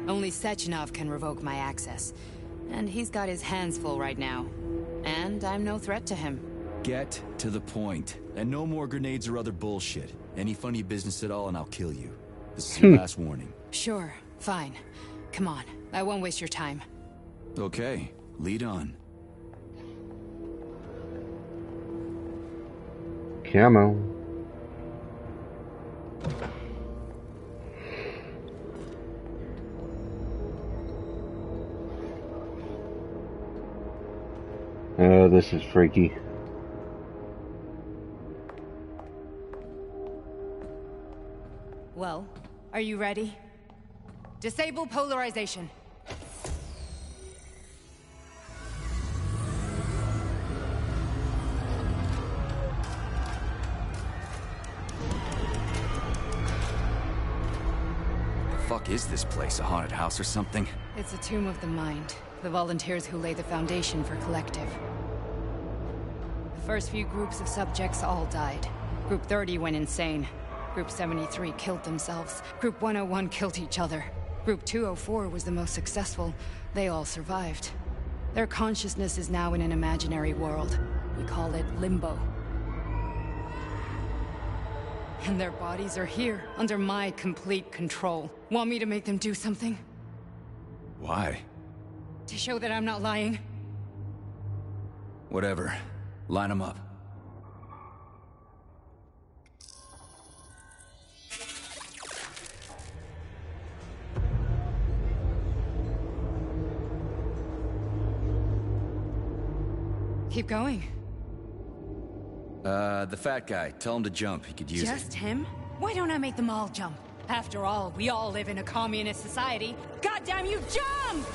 Only Sechenov can revoke my access. And he's got his hands full right now. And I'm no threat to him. Get to the point. And no more grenades or other bullshit. Any funny business at all and I'll kill you. This is your last warning. Sure, fine. Come on, I won't waste your time. Okay, lead on. Come on. Oh, this is freaky. Well, are you ready? Disable polarization. fuck is this place? A haunted house or something? It's a tomb of the mind. The volunteers who lay the foundation for Collective. The first few groups of subjects all died. Group 30 went insane. Group 73 killed themselves. Group 101 killed each other. Group 204 was the most successful. They all survived. Their consciousness is now in an imaginary world. We call it Limbo. And their bodies are here, under my complete control. Want me to make them do something? Why? To show that I'm not lying? Whatever. Line them up. Keep going. The fat guy. Tell him to jump. He could use it. Just him? Why don't I make them all jump? After all, we all live in a communist society. Goddamn you, jump!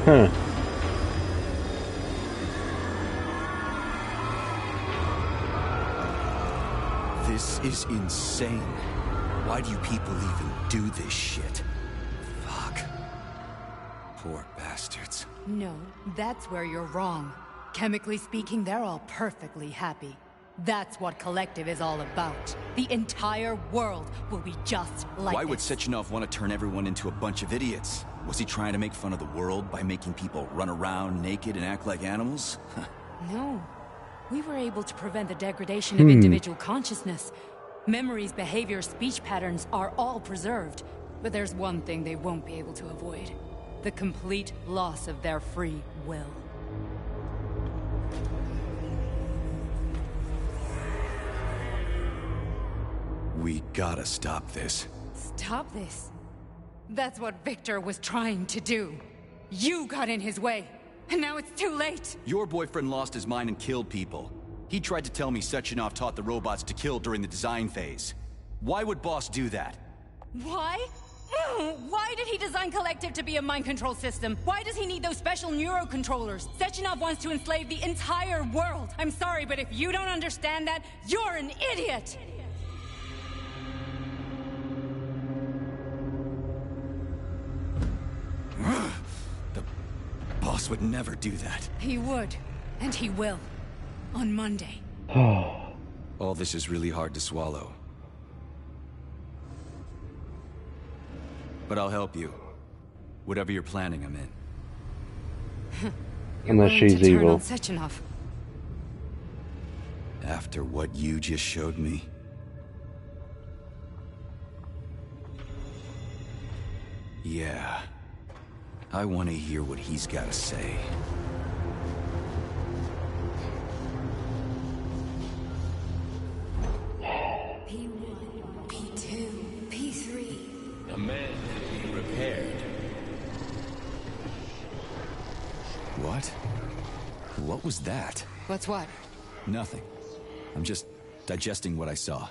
Huh. This is insane. Why do you people even do this shit? Fuck. Poor bastards. No, that's where you're wrong. Chemically speaking, they're all perfectly happy. That's what Collective is all about. The entire world will be just like Why would this. Sechenov want to turn everyone into a bunch of idiots? Was he trying to make fun of the world by making people run around naked and act like animals? No. We were able to prevent the degradation of individual consciousness. Memories, behavior, speech patterns are all preserved. But there's one thing they won't be able to avoid. The complete loss of their free will. We gotta stop this. Stop this. That's what Victor was trying to do. You got in his way, and now it's too late. Your boyfriend lost his mind and killed people. He tried to tell me Sechenov taught the robots to kill during the design phase. Why would Boss do that? Why? Why did he design Collective to be a mind control system? Why does he need those special neurocontrollers? Sechenov wants to enslave the entire world. I'm sorry, but if you don't understand that, you're an idiot! The boss would never do that. He would, and he will. On Monday. All this is really hard to swallow. But I'll help you. Whatever you're planning, I'm in. Unless she's to turn evil. on Sechenov. After what you just showed me. Yeah. I want to hear what he's got to say. P1, P2, P3. A man can be repaired. What? What was that? What's what? Nothing. I'm just digesting what I saw.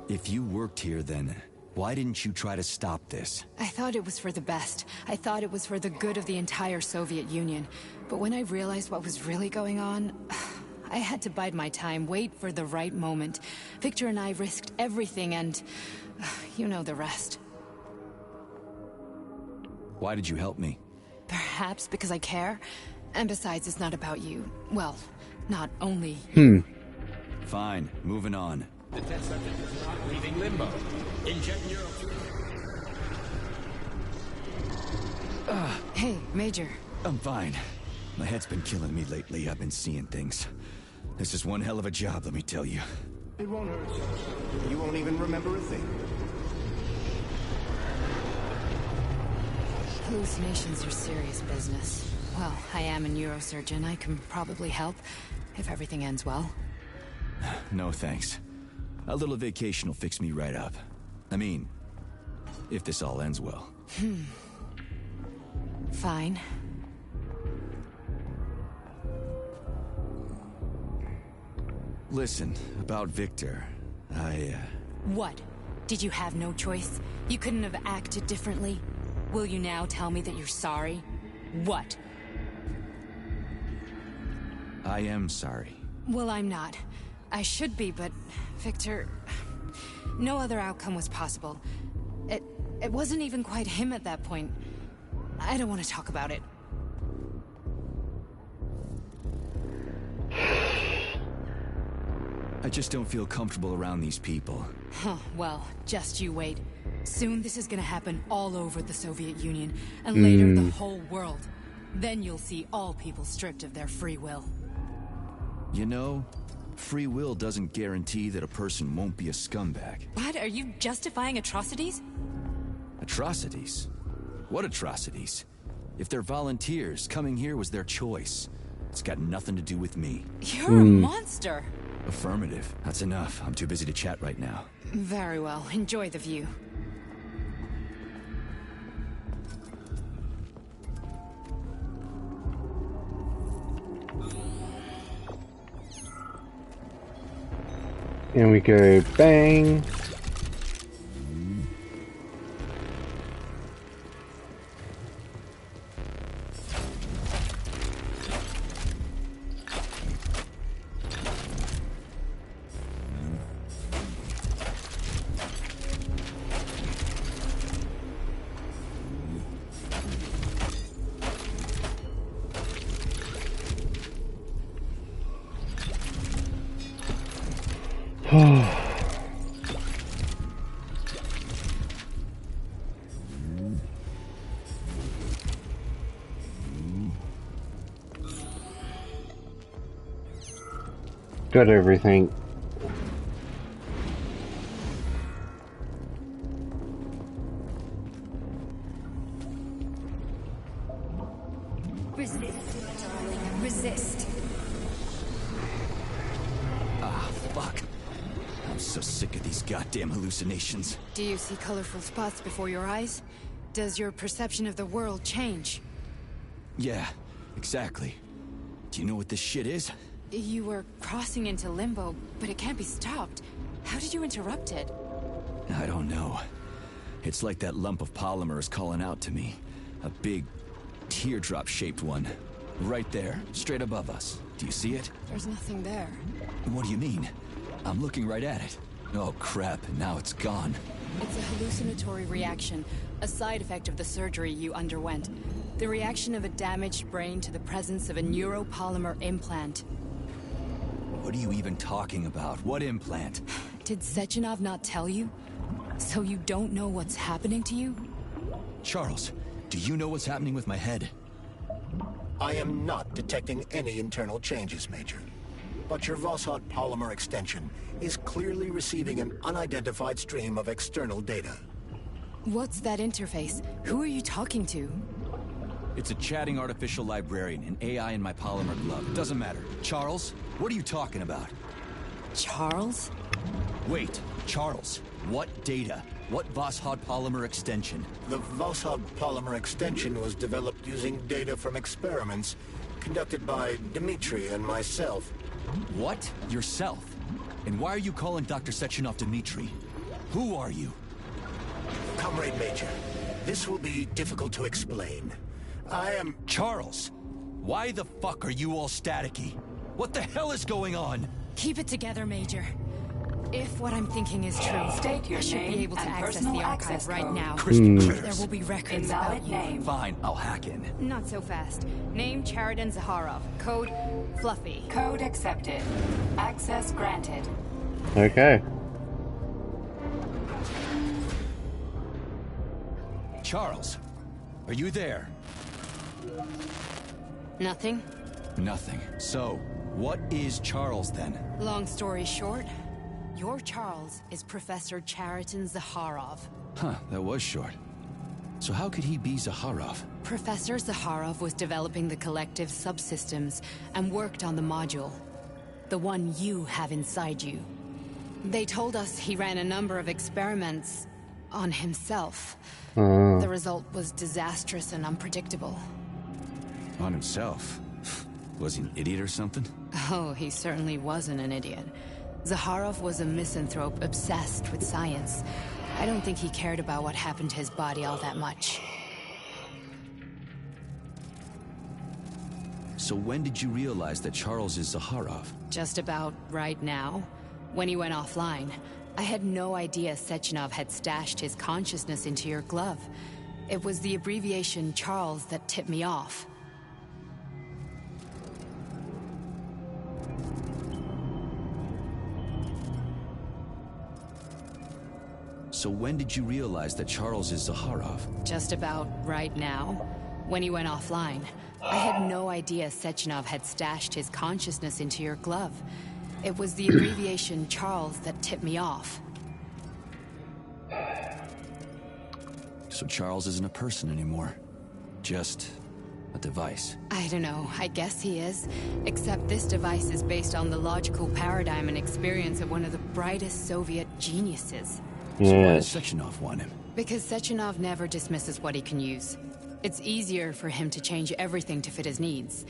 If you worked here, then why didn't you try to stop this? I thought it was for the best. I thought it was for the good of the entire Soviet Union. But when I realized what was really going on, I had to bide my time, wait for the right moment. Victor and I risked everything and you know the rest. Why did you help me? Perhaps because I care. And besides, it's not about you. Well, not only. Fine, moving on. The test subject is not leaving limbo. Inject neural. Hey, Major. I'm fine. My head's been killing me lately. I've been seeing things. This is one hell of a job, let me tell you. It won't hurt. You won't even remember a thing. Hallucinations are serious business. Well, I am a neurosurgeon. I can probably help, if everything ends well. No thanks. A little vacation will fix me right up. I mean, if this all ends well. Fine. Listen, about Victor, What? Did you have no choice? You couldn't have acted differently? Will you now tell me that you're sorry? What? I am sorry. Well, I'm not. I should be, but Victor... No other outcome was possible. It wasn't even quite him at that point. I don't want to talk about it. I just don't feel comfortable around these people. Huh, well, just you wait. Soon this is gonna happen all over the Soviet Union, and later the whole world. Then you'll see all people stripped of their free will. You know, free will doesn't guarantee that a person won't be a scumbag. What? Are you justifying atrocities? Atrocities? What atrocities? If they're volunteers, coming here was their choice. It's got nothing to do with me. You're a monster. Affirmative. That's enough. I'm too busy to chat right now. Very well. Enjoy the view. And we go bang. Got everything. Resist, darling. Resist. Ah, fuck. I'm so sick of these goddamn hallucinations. Do you see colorful spots before your eyes? Does your perception of the world change? Yeah, exactly. Do you know what this shit is? You were crossing into limbo, but it can't be stopped. How did you interrupt it? I don't know. It's like that lump of polymer is calling out to me. A big, teardrop-shaped one. Right there, straight above us. Do you see it? There's nothing there. What do you mean? I'm looking right at it. Oh crap, now it's gone. It's a hallucinatory reaction, a side effect of the surgery you underwent. The reaction of a damaged brain to the presence of a neuropolymer implant. What are you even talking about? What implant? Did Sechenov not tell you? So you don't know what's happening to you? Charles, do you know what's happening with my head? I am not detecting any internal changes, Major. But your Vossot polymer extension is clearly receiving an unidentified stream of external data. What's that interface? Who are you talking to? It's a chatting artificial librarian, an AI in my polymer glove. It doesn't matter. Charles, what are you talking about? Charles? Wait, Charles, what data? What Vossot polymer extension? The Vossot polymer extension was developed using data from experiments conducted by Dmitri and myself. What? Yourself? And why are you calling Dr. Sechenov Dmitri? Who are you? Comrade Major, this will be difficult to explain. I am... Charles, why the fuck are you all staticky? What the hell is going on? Keep it together, Major. If what I'm thinking is true, State your I should name be able to and access personal the archive access right code. now. There will be records Invalid about you. name. Fine, I'll hack in. Not so fast. Name Cheriton Zaharov. Code Fluffy. Code accepted. Access granted. Okay. Charles, are you there? Nothing? Nothing. So, what is Charles then? Long story short, your Charles is Professor Cheriton Zaharov. Huh, that was short. So how could he be Zaharov? Professor Zaharov was developing the collective subsystems and worked on the module. The one you have inside you. They told us he ran a number of experiments on himself. The result was disastrous and unpredictable. On himself? Was he an idiot or something? Oh, he certainly wasn't an idiot. Zaharov was a misanthrope obsessed with science. I don't think he cared about what happened to his body all that much. So when did you realize that Charles is Zaharov? Just about right now. When he went offline, I had no idea Sechenov had stashed his consciousness into your glove. It was the abbreviation Charles that tipped me off. So when did you realize that Charles is Zaharov? Just about right now. When he went offline, I had no idea Sechenov had stashed his consciousness into your glove. It was the abbreviation Charles that tipped me off. So Charles isn't a person anymore. Just a device. I don't know, I guess he is. Except this device is based on the logical paradigm and experience of one of the brightest Soviet geniuses. So why does Sechenov want him? Because Sechenov never dismisses what he can use. It's easier for him to change everything to fit his needs.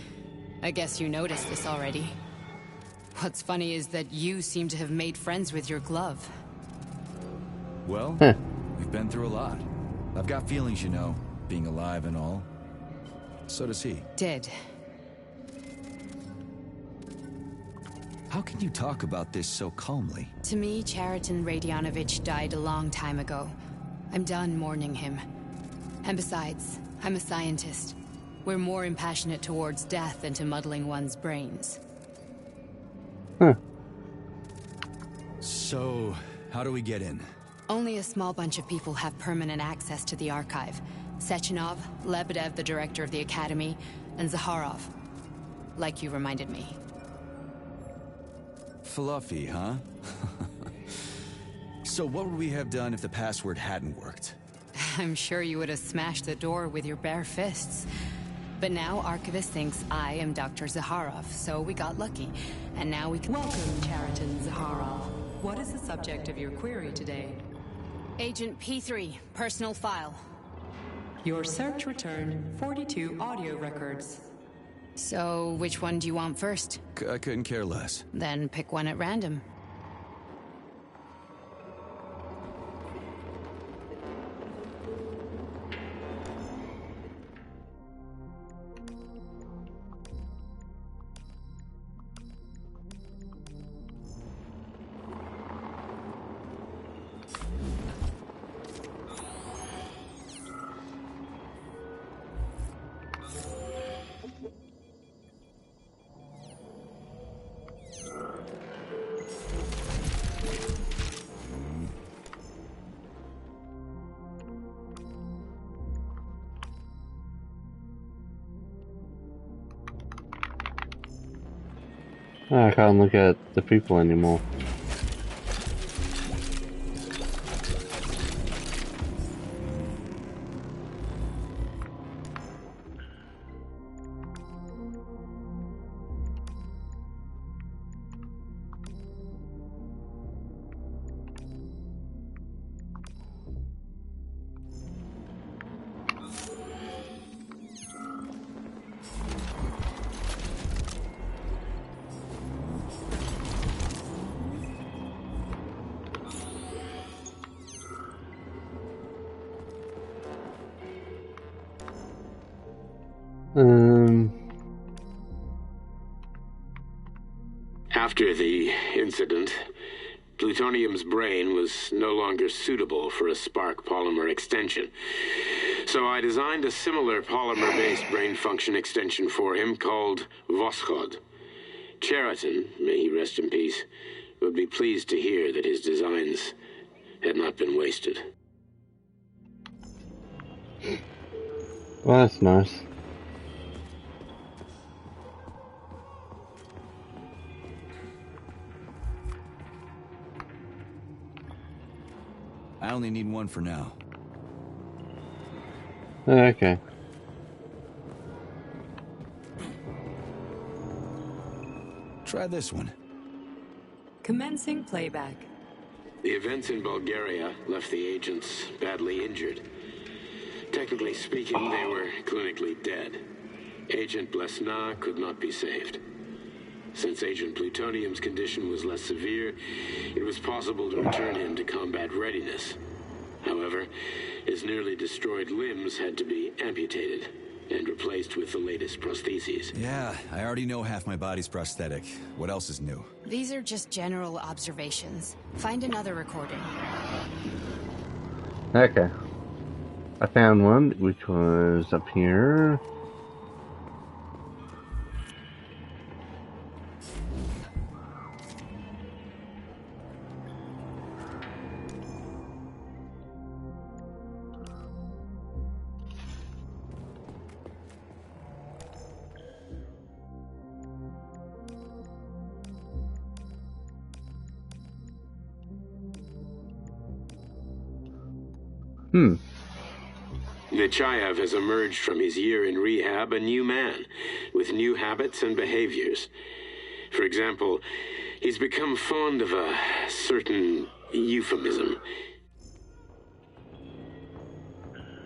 I guess you noticed this already. What's funny is that you seem to have made friends with your glove. Well, we've been through a lot. I've got feelings, you know, being alive and all. So does he. Did. How can you talk about this so calmly? To me, Chariton Radionovich died a long time ago. I'm done mourning him. And besides, I'm a scientist. We're more impassionate towards death than to muddling one's brains. So, how do we get in? Only a small bunch of people have permanent access to the archive. Sechenov, Lebedev, the director of the Academy, and Zaharov. Like you reminded me. Fluffy, huh? So what would we have done if the password hadn't worked? I'm sure you would have smashed the door with your bare fists. But now Archivist thinks I am Dr. Zaharov, so we got lucky. And now we can— Welcome, Chariton Zaharov. What is the subject of your query today? Agent P3, personal file. Your search returned 42 audio records. So, which one do you want first? I couldn't care less. Then pick one at random. I can't look at the people anymore. After the incident, plutonium's brain was no longer suitable for a spark polymer extension. So I designed a similar polymer-based brain function extension for him called Voschod. Chariton, may he rest in peace, would be pleased to hear that his designs had not been wasted. Well, that's nice. I only need one for now. Okay. Try this one. Commencing playback. The events in Bulgaria left the agents badly injured. Technically speaking, they were clinically dead. Agent Blesna could not be saved. Since Agent Plutonium's condition was less severe, it was possible to return him to combat readiness. However, his nearly destroyed limbs had to be amputated. and replaced with the latest prostheses. Yeah, I already know half my body's prosthetic. What else is new? These are just general observations. Find another recording. Okay. I found one, which was up here. Nechayev has emerged from his year in rehab a new man, with new habits and behaviors. For example, he's become fond of a certain euphemism.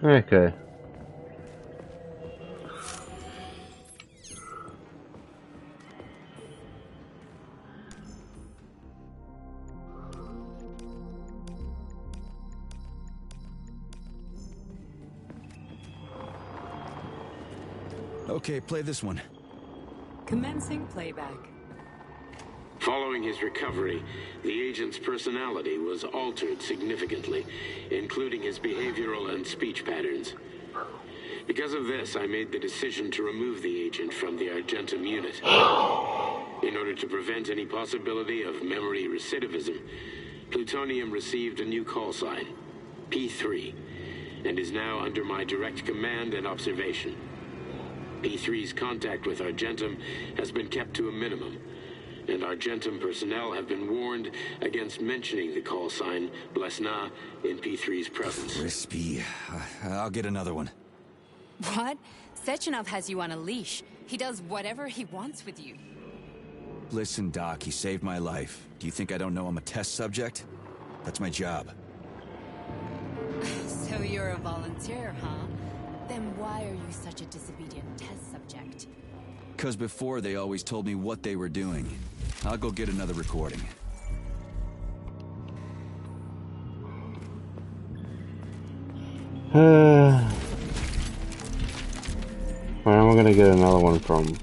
Okay. Okay, play this one. Commencing playback. Following his recovery, the agent's personality was altered significantly, including his behavioral and speech patterns. Because of this, I made the decision to remove the agent from the Argentum unit. In order to prevent any possibility of memory recidivism, Plutonium received a new call sign, P3, and is now under my direct command and observation. P3's contact with Argentum has been kept to a minimum, and Argentum personnel have been warned against mentioning the call sign Blesna in P3's presence. Crispy. I'll get another one. What? Sechenov has you on a leash. He does whatever he wants with you. Listen, Doc, he saved my life. Do you think I don't know I'm a test subject? That's my job. So you're a volunteer, huh? Then why are you such a disobedient test subject? Because before they always told me what they were doing. I'll go get another recording. Where am I gonna get another one from?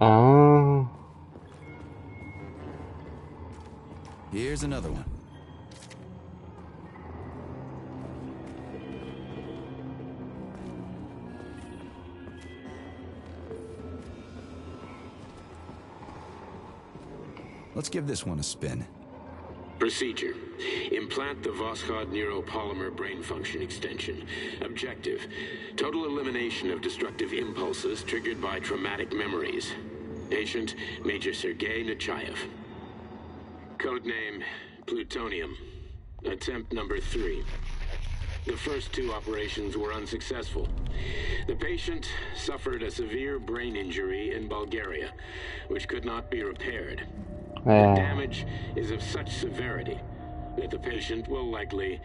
Oh. Here's another one. Let's give this one a spin. Procedure. Implant the Voskhod neuropolymer brain function extension. Objective. Total elimination of destructive impulses triggered by traumatic memories. Patient, Major Sergei Nechayev. Codename, Plutonium. Attempt number 3. The first 2 operations were unsuccessful. The patient suffered a severe brain injury in Bulgaria, which could not be repaired. The damage is of such severity that the patient will likely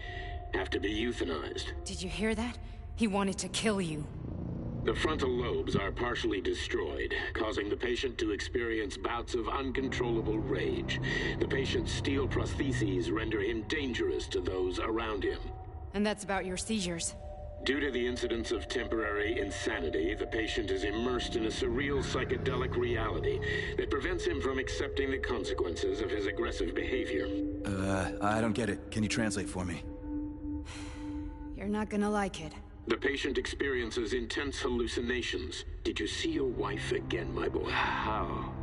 have to be euthanized. Did you hear that? He wanted to kill you. The frontal lobes are partially destroyed, causing the patient to experience bouts of uncontrollable rage. The patient's steel prostheses render him dangerous to those around him. And that's about your seizures. Due to the incidence of temporary insanity, the patient is immersed in a surreal psychedelic reality that prevents him from accepting the consequences of his aggressive behavior. I don't get it. Can you translate for me? You're not gonna like it. The patient experiences intense hallucinations. Did you see your wife again, my boy? How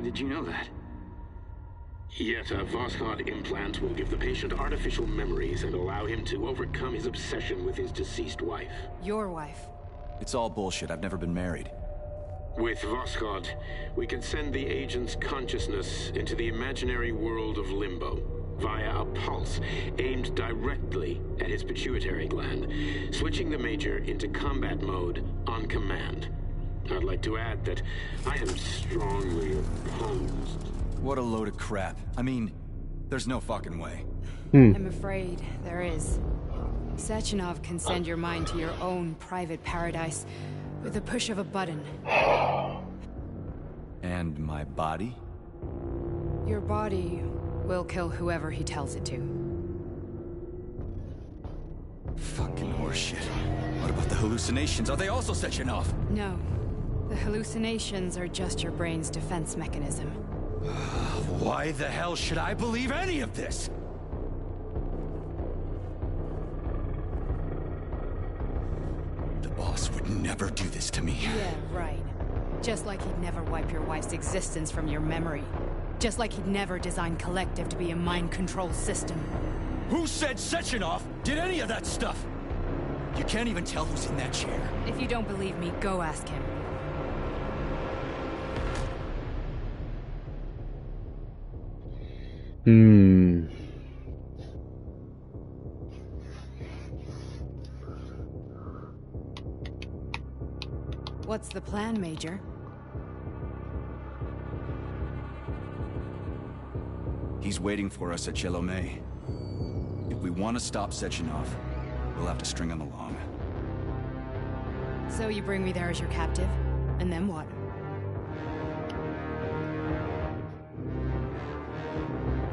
did you know that? Yet a Voskhod implant will give the patient artificial memories and allow him to overcome his obsession with his deceased wife. Your wife. It's all bullshit. I've never been married. With Voskhod, we can send the agent's consciousness into the imaginary world of limbo via a pulse aimed directly at his pituitary gland, switching the Major into combat mode on command. I'd like to add that I am strongly opposed. What a load of crap. I mean, there's no fucking way. I'm afraid there is. Sechenov can send your mind to your own private paradise with the push of a button. And my body? Your body will kill whoever he tells it to. Fucking horseshit. What about the hallucinations? Are they also Sechenov? No. The hallucinations are just your brain's defense mechanism. Why the hell should I believe any of this? The boss would never do this to me. Yeah, right. Just like he'd never wipe your wife's existence from your memory. Just like he'd never design Collective to be a mind control system. Who said Sechenov did any of that stuff? You can't even tell who's in that chair. If you don't believe me, go ask him. What's the plan, Major? He's waiting for us at Chelomey. If we want to stop Sechenov, we'll have to string him along. So you bring me there as your captive? And then what?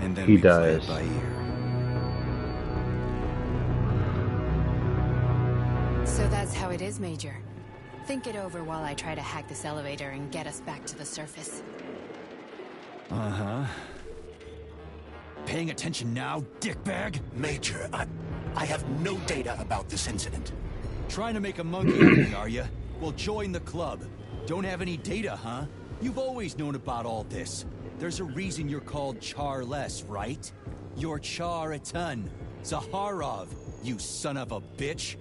And then he we play dies. it by ear. So that's how it is, Major. Think it over while I try to hack this elevator and get us back to the surface. Uh-huh. Paying attention now, dickbag? Major, I have no data about this incident. Trying to make a monkey out of me, are you? Well, join the club. Don't have any data, huh? You've always known about all this. There's a reason you're called Charless, right? You're Char-a-ton. Zaharov, you son of a bitch.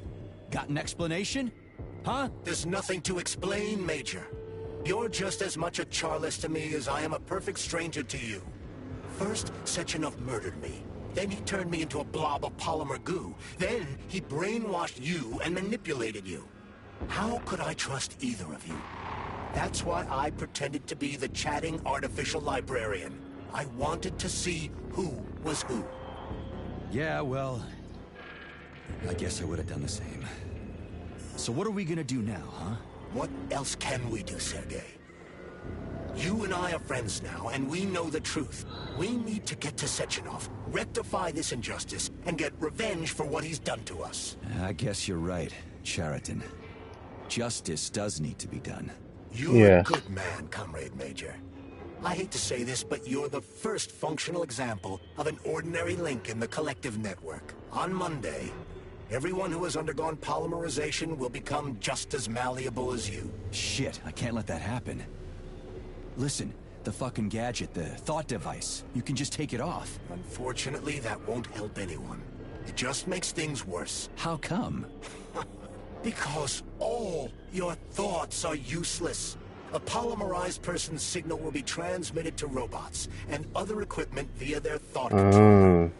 Got an explanation? Huh? There's nothing to explain, Major. You're just as much a Charless to me as I am a perfect stranger to you. First, Sechenov murdered me. Then he turned me into a blob of polymer goo. Then he brainwashed you and manipulated you. How could I trust either of you? That's why I pretended to be the chatting artificial librarian. I wanted to see who was who. Yeah, well, I guess I would have done the same. So what are we gonna do now, huh? What else can we do, Sergei? You and I are friends now, and we know the truth. We need to get to Sechenov, rectify this injustice, and get revenge for what he's done to us. I guess you're right, Chariton. Justice does need to be done. You're a good man, Comrade Major. I hate to say this, but you're the first functional example of an ordinary link in the Collective network. On Monday, everyone who has undergone polymerization will become just as malleable as you. Shit, I can't let that happen. Listen, the fucking gadget, the thought device, you can just take it off. Unfortunately, that won't help anyone. It just makes things worse. How come? Because all your thoughts are useless. A polymerized person's signal will be transmitted to robots and other equipment via their thought control.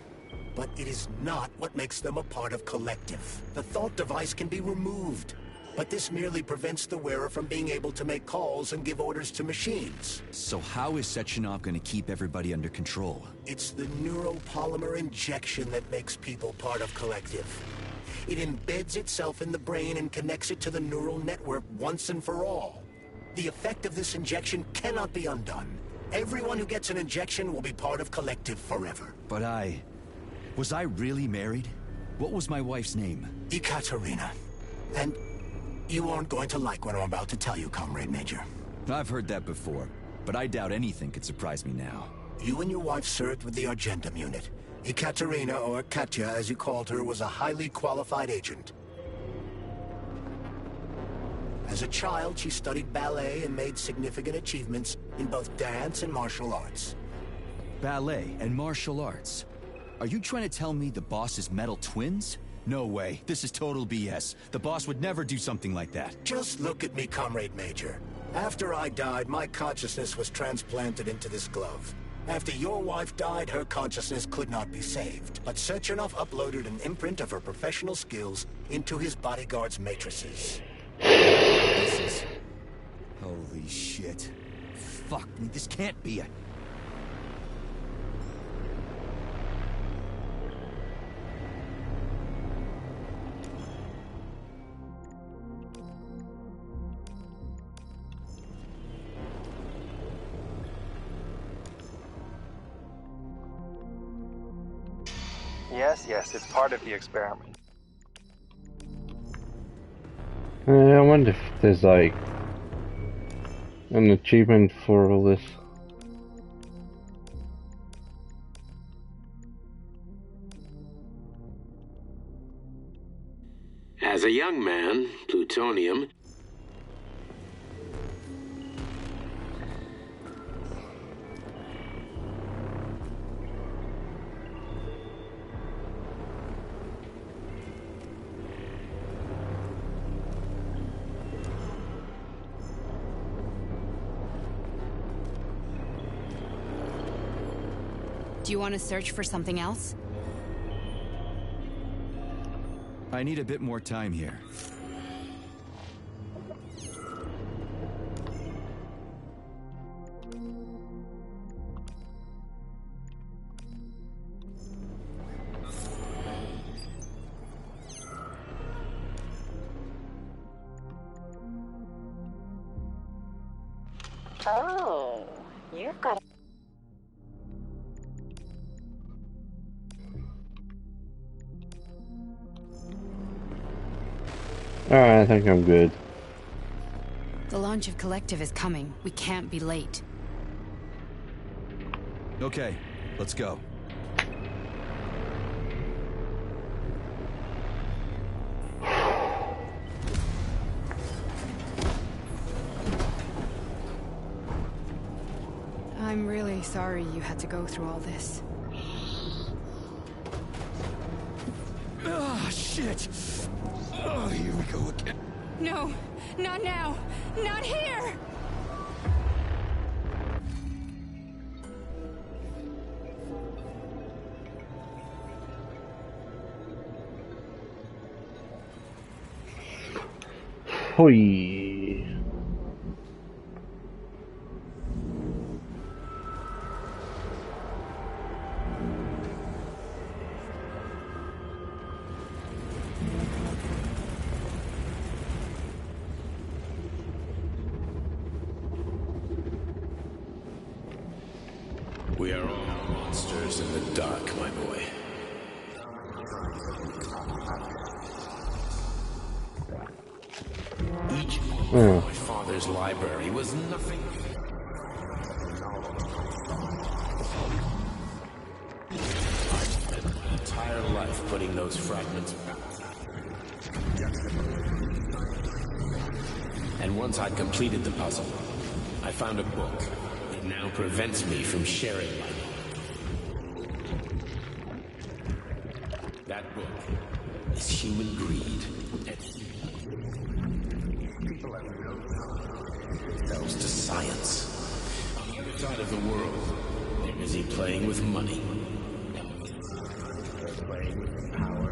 But it is not what makes them a part of Collective. The thought device can be removed, but this merely prevents the wearer from being able to make calls and give orders to machines. So how is Sechenov gonna keep everybody under control? It's the neuropolymer injection that makes people part of Collective. It embeds itself in the brain and connects it to the neural network once and for all. The effect of this injection cannot be undone. Everyone who gets an injection will be part of Collective forever. But was I really married? What was my wife's name? Ekaterina. And you aren't going to like what I'm about to tell you, Comrade Major. I've heard that before, but I doubt anything could surprise me now. You and your wife served with the Argentum unit. Ekaterina, or Katya as you called her, was a highly qualified agent. As a child, she studied ballet and made significant achievements in both dance and martial arts. ballet, and martial arts. Are you trying to tell me the boss is metal twins? No way. This is total BS. The boss would never do something like that. Just look at me, Comrade Major. After I died, my consciousness was transplanted into this glove. After your wife died, her consciousness could not be saved. But Sechenov uploaded an imprint of her professional skills into his bodyguard's matrices. This is... Holy shit. Fuck me, this can't be a... Yes, it's part of the experiment. I wonder if there's like an achievement for all this. As a young man, plutonium... Do you want to search for something else? I need a bit more time here. Oh, you've got. Alright, I think I'm good. The launch of Collective is coming. We can't be late. Okay, let's go. I'm really sorry you had to go through all this. Ah, shit! Oh, here we go again. No, not now! Not here! Hoi. We are all monsters in the dark, my boy. Each book in my father's library was nothing. I spent my entire life putting those fragments back. And once I'd completed the puzzle, I found a book. It now prevents me from sharing my knowledge. That book is Human Greed. Tells to science. On the other side of the world, they're busy playing with money. They're playing with power.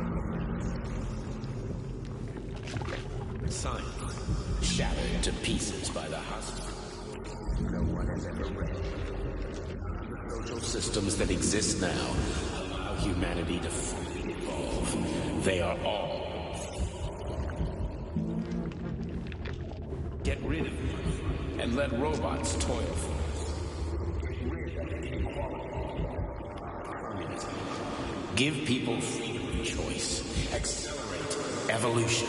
Science shattered to pieces by the hospital. No one has ever read. The social systems that exist now allow humanity to fully evolve. They are all. Get rid of them and let robots toil for us. Give people freedom of choice. Accelerate evolution.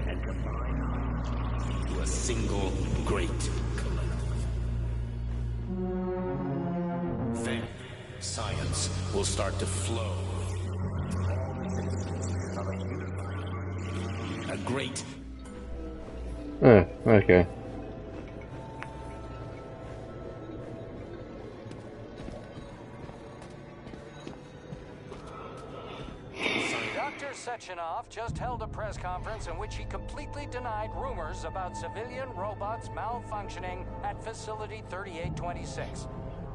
And combine into a single great collective. Then science will start to flow. A great... Oh, okay. Dr. Sechenov just held a press conference in which he completely denied rumors about civilian robots malfunctioning at Facility 3826.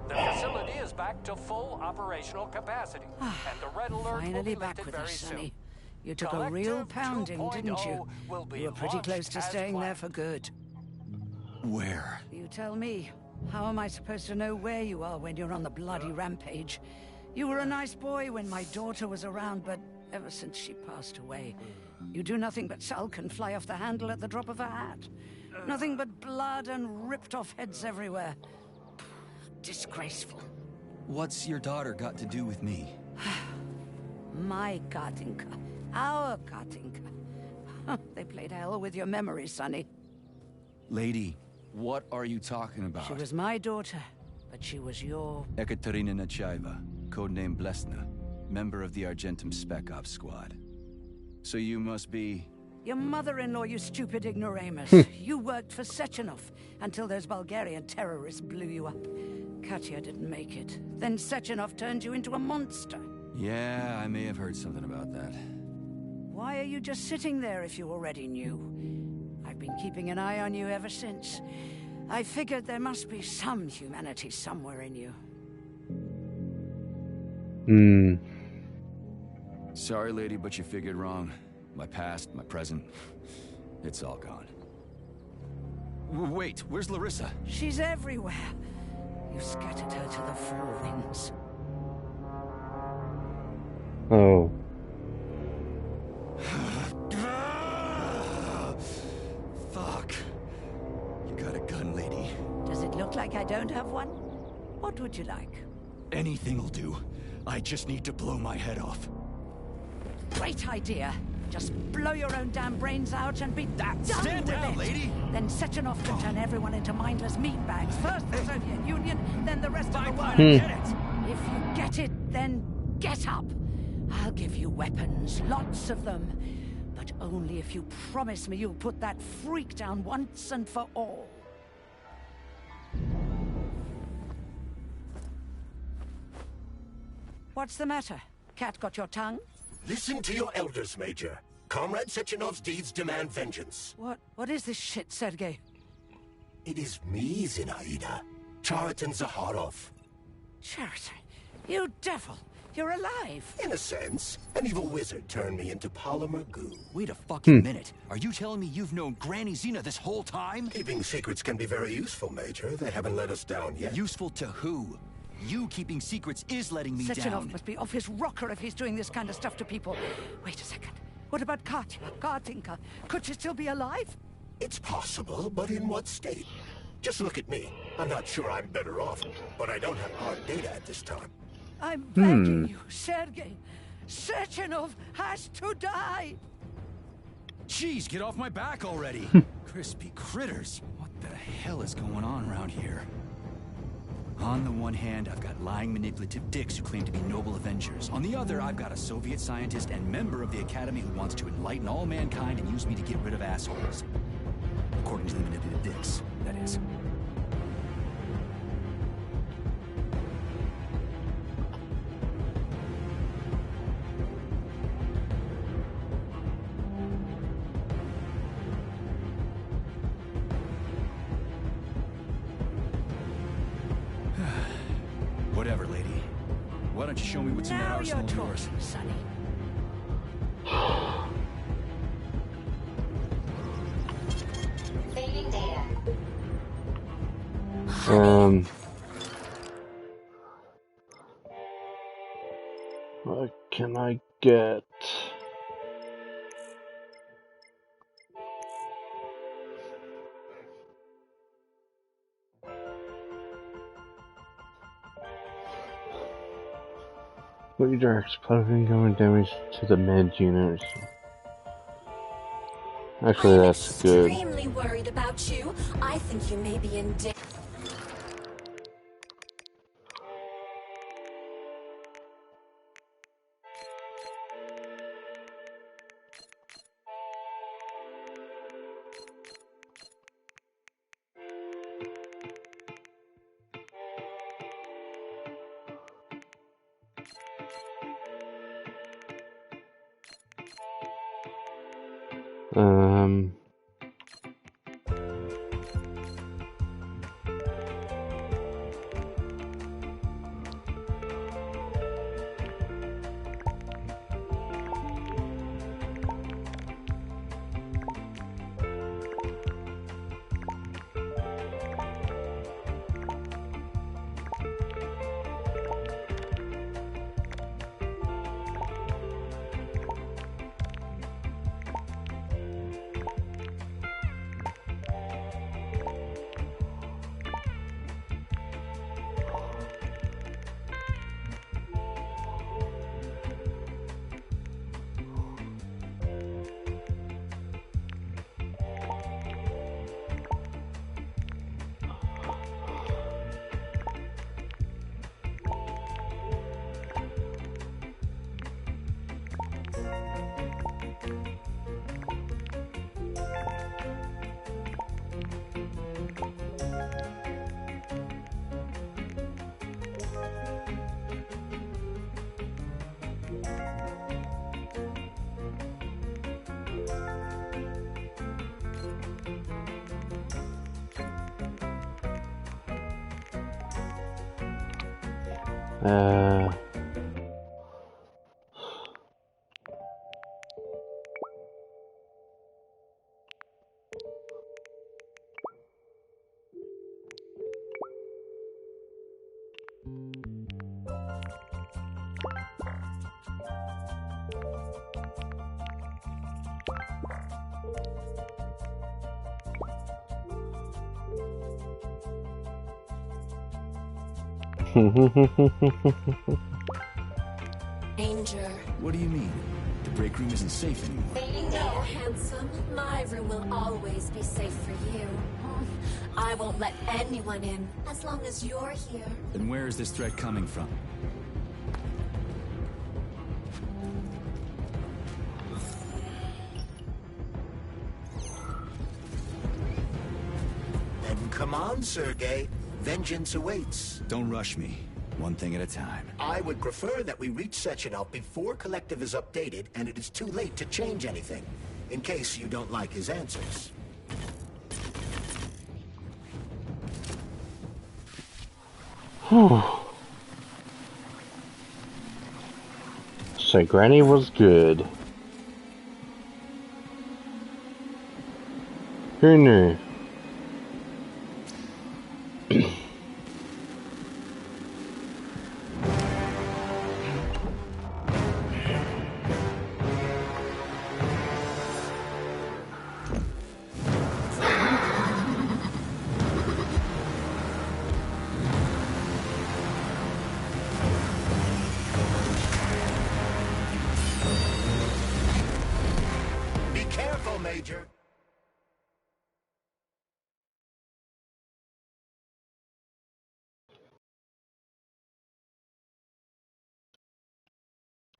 The facility is back to full operational capacity, and the red alert will Finally be back lifted with very us, soon. Sonny. You took a real pounding, didn't you? You were pretty close to staying there for good. Where? You tell me. How am I supposed to know where you are when you're on the bloody rampage? You were a nice boy when my daughter was around, but ever since she passed away, you do nothing but sulk and fly off the handle at the drop of a hat. Nothing but blood and ripped off heads everywhere. Disgraceful. What's your daughter got to do with me? My Katinka. Our Katinka. They played hell with your memory, Sonny. Lady, what are you talking about? She was my daughter, but she was your... Ekaterina Nechaeva, codename Blesna, member of the Argentum Spec Ops squad. So you must be... Your mother-in-law, you stupid ignoramus. You worked for Sechenov until those Bulgarian terrorists blew you up. Katya didn't make it. Then Sechenov turned you into a monster. Yeah, I may have heard something about that. Why are you just sitting there if you already knew? I've been keeping an eye on you ever since. I figured there must be some humanity somewhere in you. Sorry, lady, but you figured wrong. My past, my present, it's all gone. Wait, where's Larissa? She's everywhere. You scattered her to the four winds. Oh. Fuck. You got a gun, lady. Does it look like I don't have one? What would you like? Anything will do. I just need to blow my head off. Great idea. Just blow your own damn brains out and be done Stand with down, it. lady! Then Sechenov can turn everyone into mindless meatbags. First the Soviet Union, then the rest of the world. Get it! If you get it, then get up. I'll give you weapons, lots of them. But only if you promise me you'll put that freak down once and for all. What's the matter? Cat got your tongue? Listen to your elders, Major. Comrade Sechenov's deeds demand vengeance. What is this shit, Sergei? It is me, Zinaida. Chariton Zaharov. Chariton? You devil! You're alive! In a sense, an evil wizard turned me into polymer goo. Wait a fucking minute. Are you telling me you've known Granny Xena this whole time? Keeping secrets can be very useful, Major. They haven't let us down yet. Useful to who? You keeping secrets is letting me Sechenov down. must be off his rocker if he's doing this kind of stuff to people. Wait a second. What about Katya, Katinka? Could she still be alive? It's possible, but in what state? Just look at me. I'm not sure I'm better off, but I don't have hard data at this time. I'm begging you, Sergei. Sechenov has to die! Jeez, get off my back already! Crispy critters. What the hell is going on around here? On the one hand, I've got lying, manipulative dicks who claim to be noble avengers. On the other, I've got a Soviet scientist and member of the Academy who wants to enlighten all mankind and use me to get rid of assholes. According to the manipulative dicks, that is. Whatever, lady. Why don't you show me what's in that Now arsenal you're of yours? talking, Sonny. Saving data. What can I get? Redirects plug-in going damage to the med unit. Actually, that's good. I'm extremely worried about you. I think you may be in danger. Danger. What do you mean? The break room isn't safe anymore. No, handsome. My room will always be safe for you. I won't let anyone in as long as you're here. Then where is this threat coming from? Then come on, Sergei. Vengeance awaits. Don't rush me. One thing at a time. I would prefer that we reach Sechenov before Collective is updated and it is too late to change anything, in case you don't like his answers. So Granny was good. Who knew? Be careful, Major.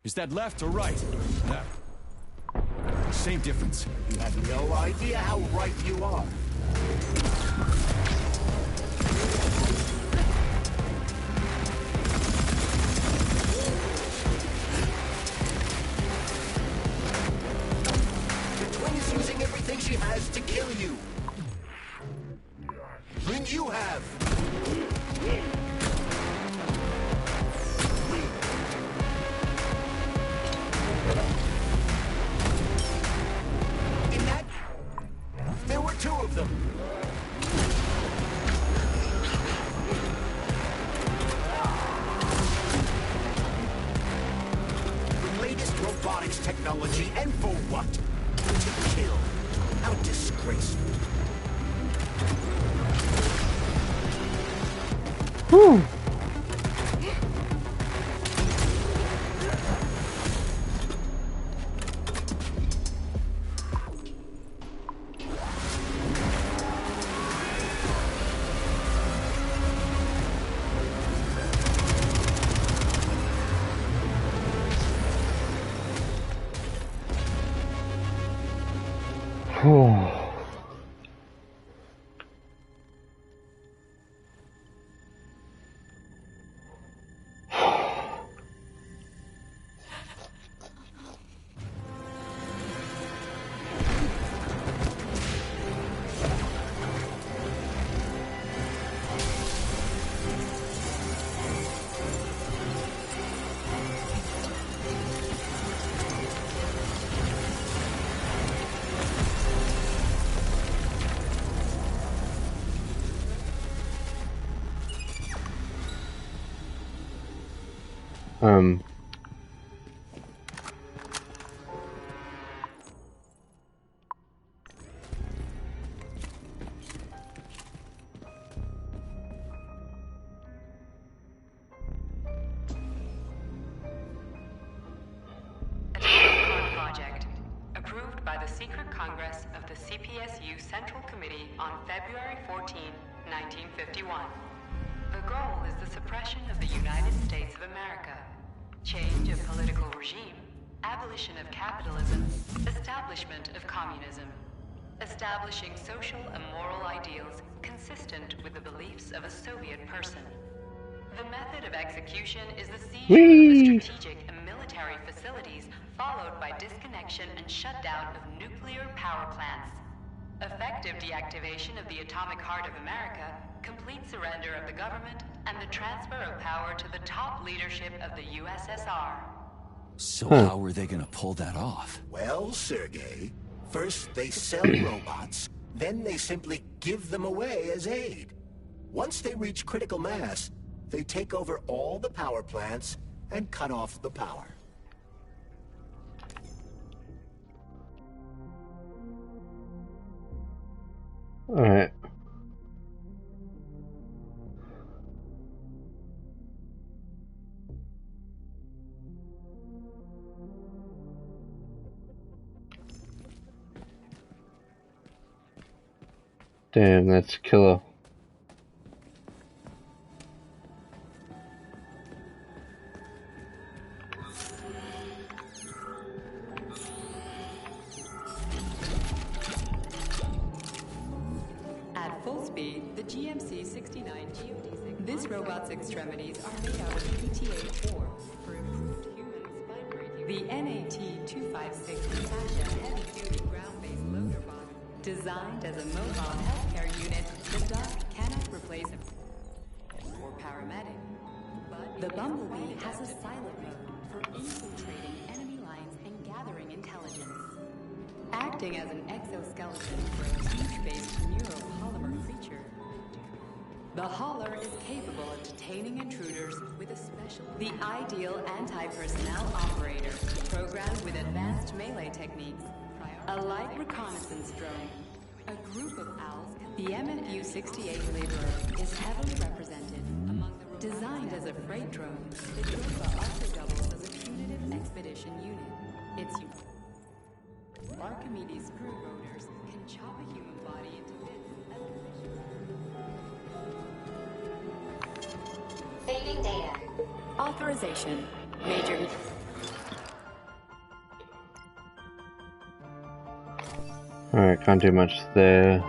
Is that left or right? Same difference. You have no idea how right you are. The twin is using everything she has to kill you. When you have. In that, there were two of them. The latest robotics technology, and for what? To kill. How disgraceful. Whew. Project, approved by the Secret Congress of the CPSU Central Committee on February 14, 1951. The goal is the suppression of the United States of America, change of political regime, abolition of capitalism, establishment of communism, establishing social and moral ideals consistent with the beliefs of a Soviet person. The method of execution is the siege of the strategic and military facilities, followed by disconnection and shutdown of nuclear power plants. Effective deactivation of the atomic heart of America, complete surrender of the government, and the transfer of power to the top leadership of the USSR. So how are they gonna pull that off? Well, Sergei, first they sell robots, then they simply give them away as aid. Once they reach critical mass, they take over all the power plants and cut off the power. Alright. Damn, that's killer. At full speed, the GMC-69 geodesic. This robot's extremities are made out of PTA-4 for improved human spine braking. The NAT-256 Sasha heavy-duty ground-based loader bot, designed as a mobile healthcare unit, the doc cannot replace a or paramedic. But the Bumblebee has a silent mode for infiltrating enemy lines and gathering intelligence. Acting as an exoskeleton for a teeth-based neuropolymer creature, the Hauler is capable of detaining intruders with a special... The ideal anti-personnel operator, programmed with advanced melee techniques, a light reconnaissance drone, a group of owls... The MFU-68 Laborer is heavily represented among the... Designed as a freight drone, the Dropa also doubles as a punitive expedition unit. Its Archimedes screw rotors can chop a human body into bits. Fading data. Authorization. Major. Alright, can't do much there.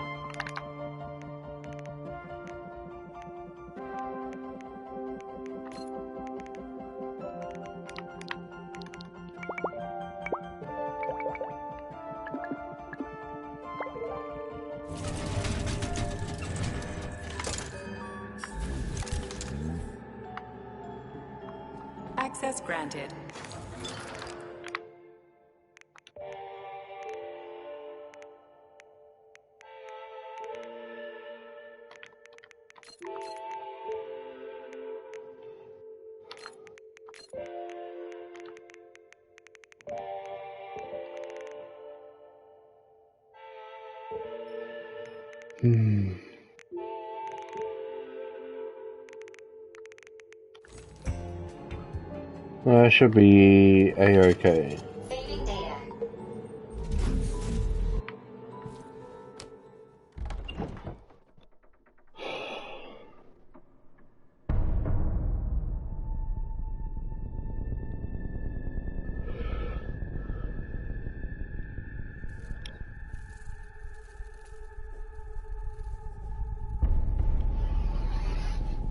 Access granted. Should be A-OK. Fading data.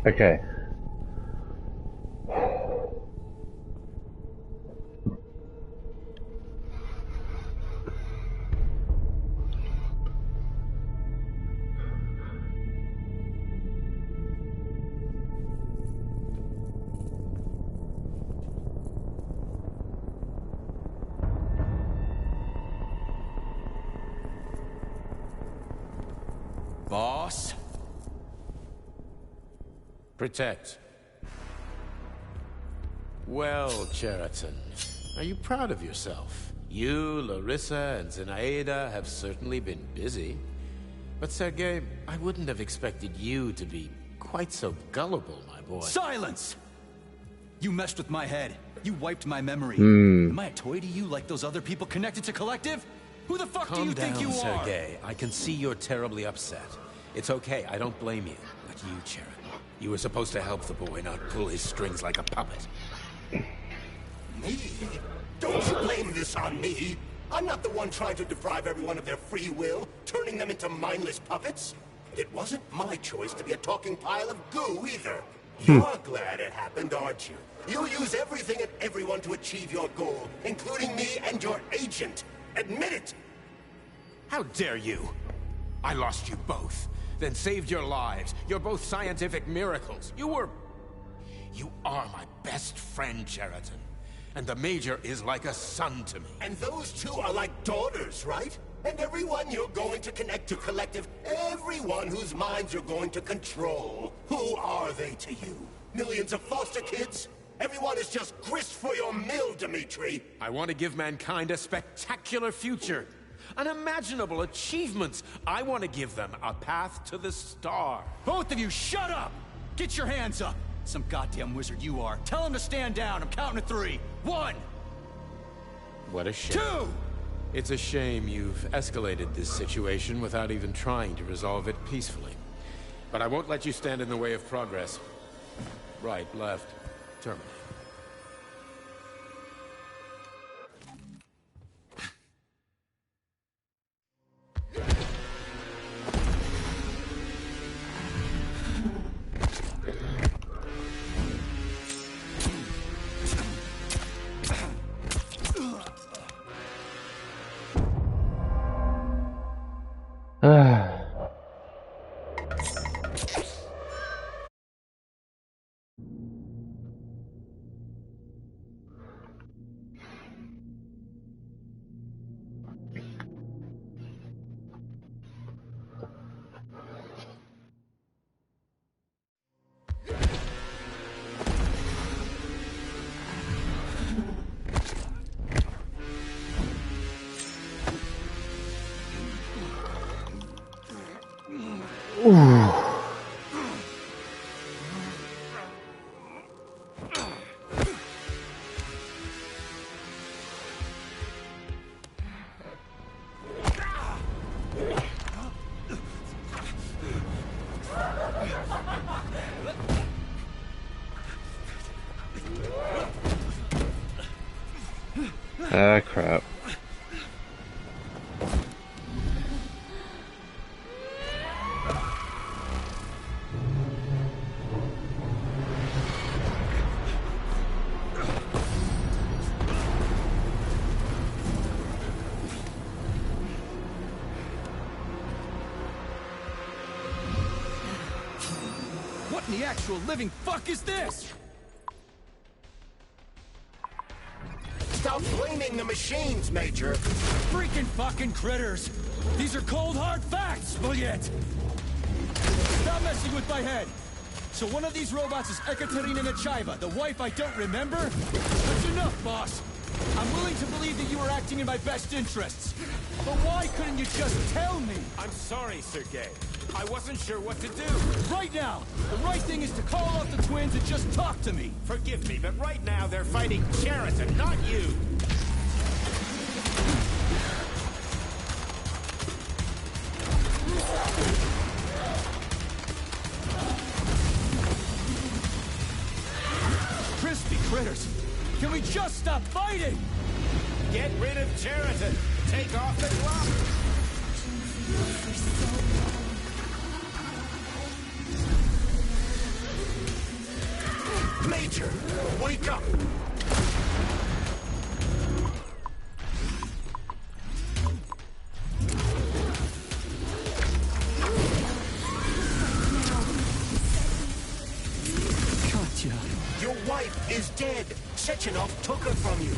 Okay. Boss? Protect. Well, Cheriton, are you proud of yourself? You, Larissa, and Zenaida have certainly been busy. But Sergei, I wouldn't have expected you to be quite so gullible, my boy. Silence! You messed with my head. You wiped my memory. Am I a toy to you like those other people connected to Collective? Who the fuck do you think you are? Calm down, Sergei. I can see you're terribly upset. It's okay, I don't blame you. But you, Cheriton, you were supposed to help the boy, not pull his strings like a puppet. Me? Don't you blame this on me? I'm not the one trying to deprive everyone of their free will, turning them into mindless puppets. It wasn't my choice to be a talking pile of goo, either. You're glad it happened, aren't you? You'll use everything and everyone to achieve your goal, including me and your agent. Admit it! How dare you? I lost you both, then saved your lives. You're both scientific miracles. You are my best friend, Cheriton. And the Major is like a son to me. And those two are like daughters, right? And everyone you're going to connect to Collective, everyone whose minds you're going to control. Who are they to you? Millions of foster kids? Everyone is just grist for your mill, Dimitri. I want to give mankind a spectacular future. Unimaginable achievements. I want to give them a path to the star. Both of you, shut up! Get your hands up! Some goddamn wizard you are. Tell him to stand down. I'm counting to 3. 1! What a shame. 2! It's a shame you've escalated this situation without even trying to resolve it peacefully. But I won't let you stand in the way of progress. Right, left, terminate. Ah, crap. What in the actual living fuck is this? Stop blaming the machines, Major. Freaking fucking critters! These are cold, hard facts, Bullet! Stop messing with my head! So one of these robots is Ekaterina Nechaeva, the wife I don't remember? That's enough, boss! I'm willing to believe that you were acting in my best interests. But why couldn't you just tell me? I'm sorry, Sergei. I wasn't sure what to do. Right now, the right thing is to call off the twins and just talk to me. Forgive me, but right now they're fighting Cheriton, not you. Crispy critters! Can we just stop fighting? Get rid of Cheriton. Take off the clock. Major, wake up! Katya. Your wife is dead. Sechenov took her from you.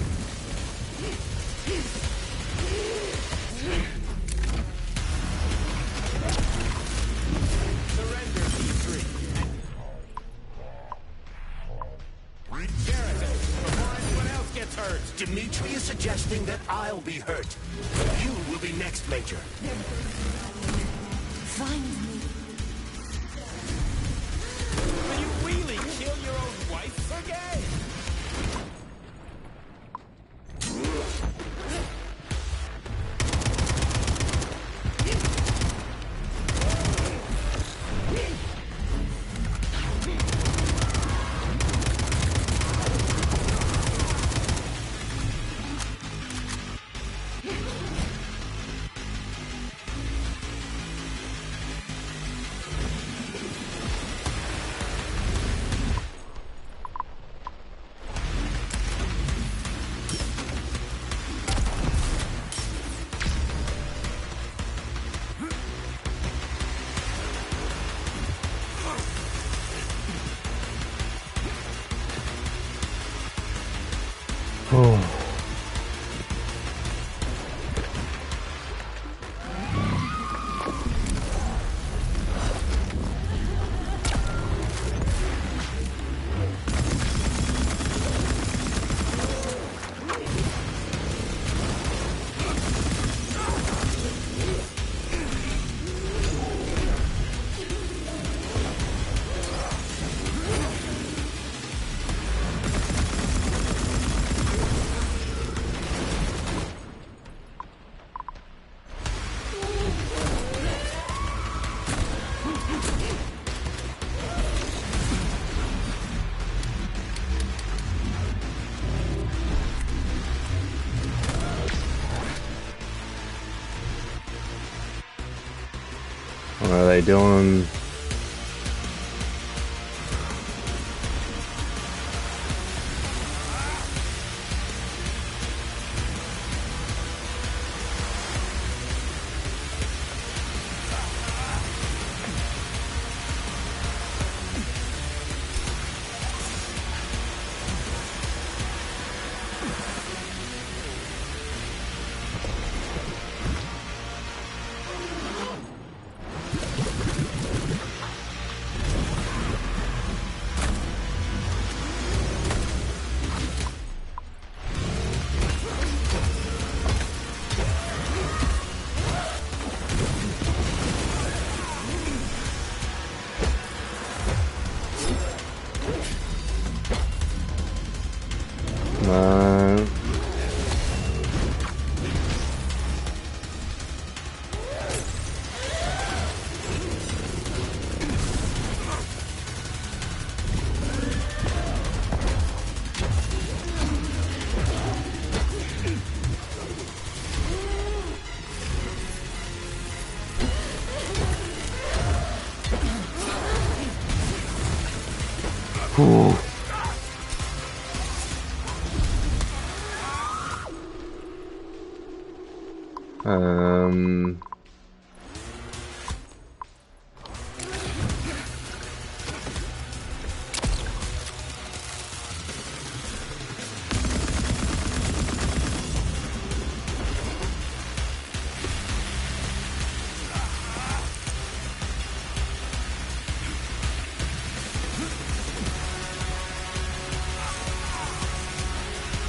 Surrender, E3. Cheriton, turds. Dimitri is suggesting that I'll be hurt. You will be next, Major. Find me. Will you really kill your own wife, Sergei? What are they doing? Ooh.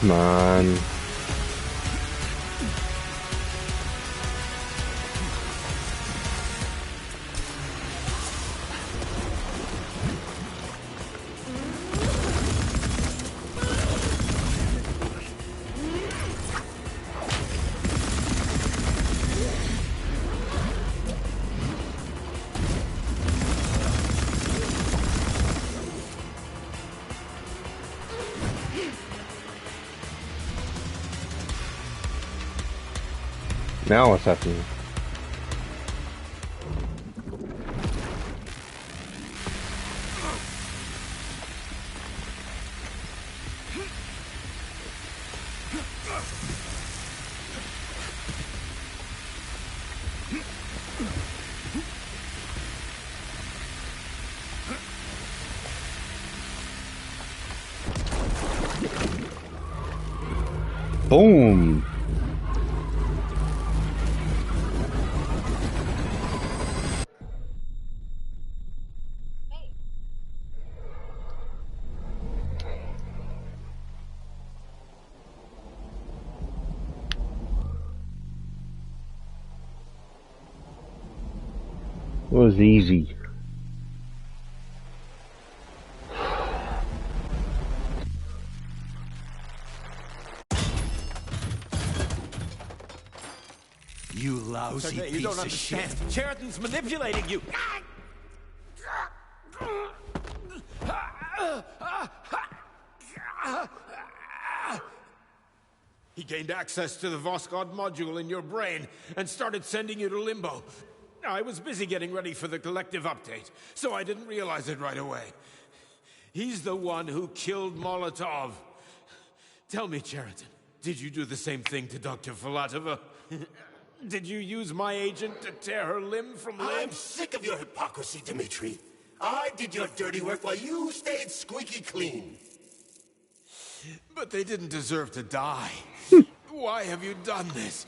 Come on. Now what's happening? Boom! was easy. You lousy Sergei, you piece don't of understand. shit. Sheridan's manipulating you. He gained access to the Voskhod module in your brain and started sending you to limbo. I was busy getting ready for the collective update, so I didn't realize it right away. He's the one who killed Molotov. Tell me, Sheridan, did you do the same thing to Dr. Filatova? Did you use my agent to tear her limb from limb? I'm sick of your hypocrisy, Dmitri. I did your dirty work while you stayed squeaky clean. But they didn't deserve to die. Why have you done this?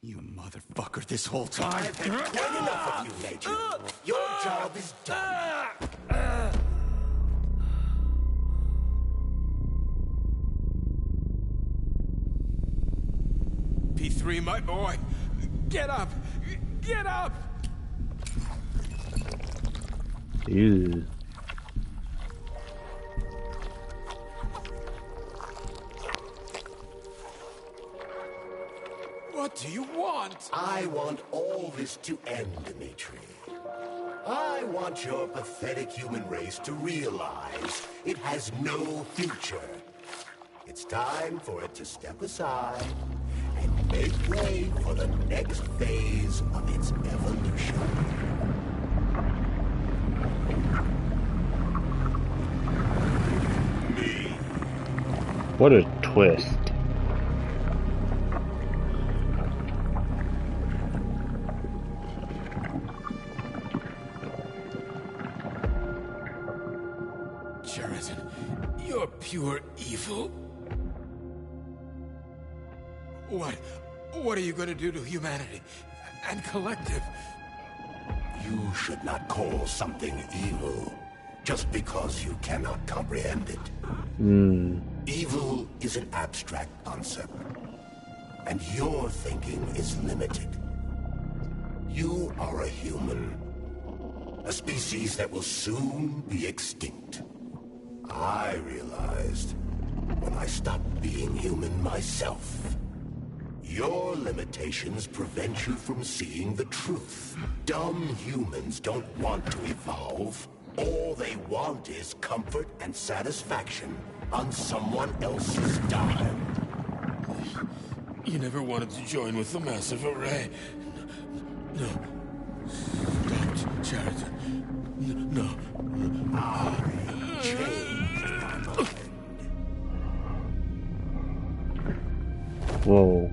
You motherfucker, this whole time. I've had quite enough of you, Major. Your job is done. P3, my boy. Get up! Get up! Ew. What do you want? I want all this to end, Dmitri. I want your pathetic human race to realize it has no future. It's time for it to step aside and make way for the next phase of its evolution. What a twist. Sheridan, you're pure evil. What are you going to do to humanity and collective? You should not call something evil just because you cannot comprehend it. Evil is an abstract concept, and your thinking is limited. You are a human, a species that will soon be extinct. I realized when I stopped being human myself. Your limitations prevent you from seeing the truth. Dumb humans don't want to evolve. All they want is comfort and satisfaction on someone else's dime. You never wanted to join with the massive array. No. Don't, Sheridan. No. I changed my mind. Whoa.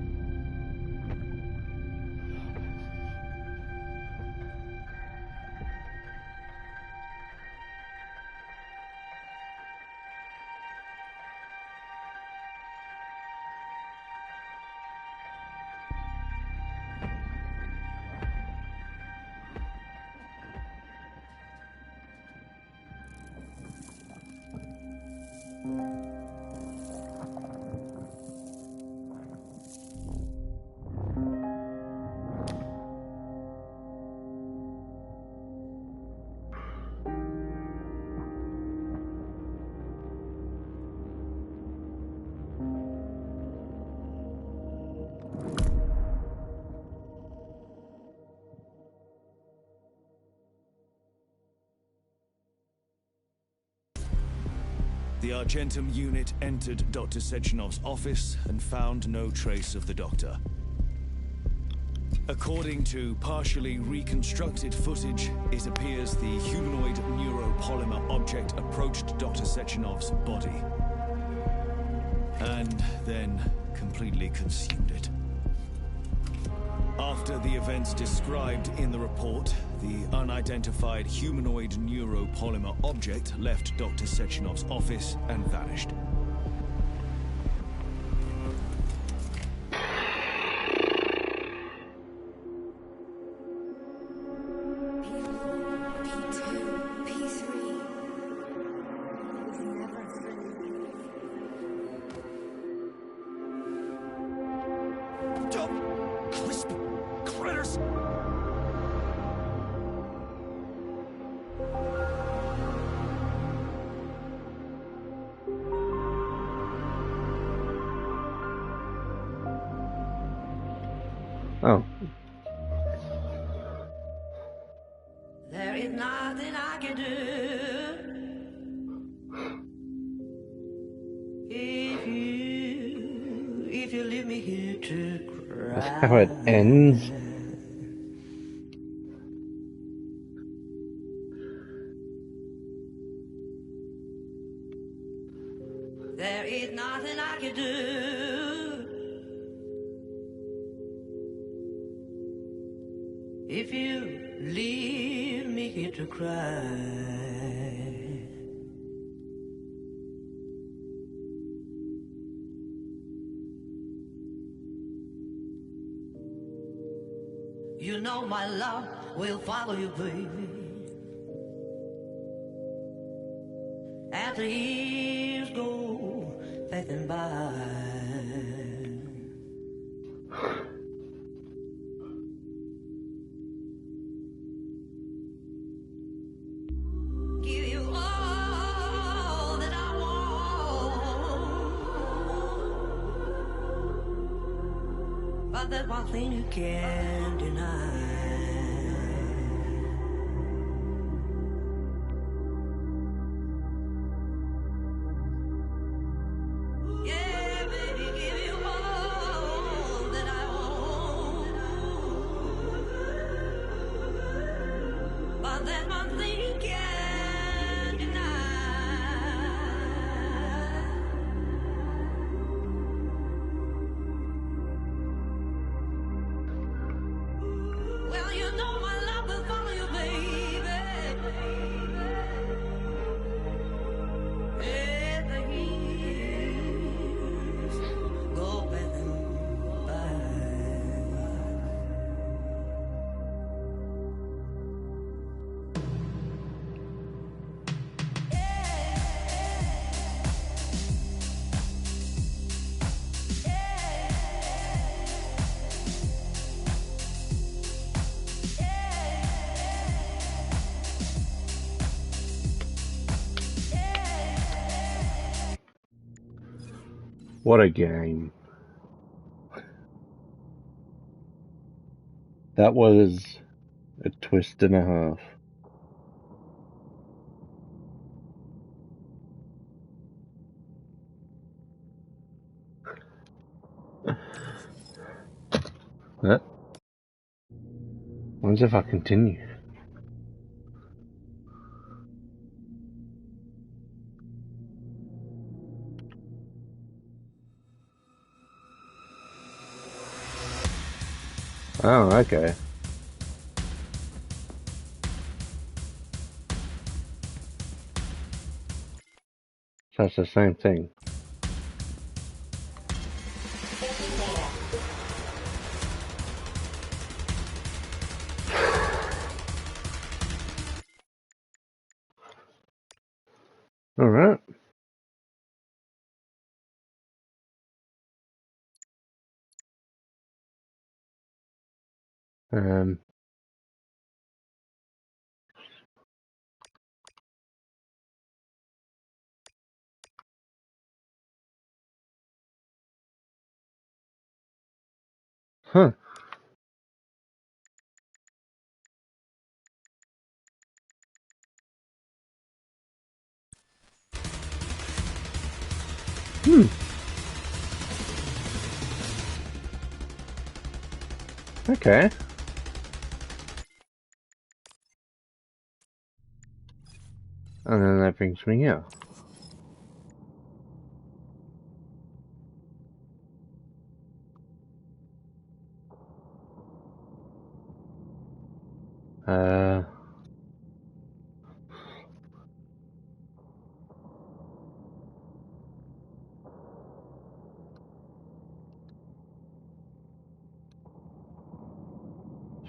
The Argentum unit entered Dr. Sechenov's office and found no trace of the doctor. According to partially reconstructed footage, it appears the humanoid neuropolymer object approached Dr. Sechenov's body and then completely consumed it. After the events described in the report, the unidentified humanoid neuropolymer object left Dr. Sechenov's office and vanished. Crispy Oh. There is nothing I can do if you leave me here to cry. That's how it ends. There is nothing I can do if you leave me here to cry. You know my love will follow you, baby. As the years go passing by. Give you all that I want, but there's one thing you can't deny. Yeah, baby, give you all that I want, but there's one thing you can't deny. Well, you know my love will follow you, baby. As the years go passing by. What a game. That was a twist and a half. What? What if I continue? Oh, okay. So it's the same thing. Alright. Huh. Okay. And then that brings me here.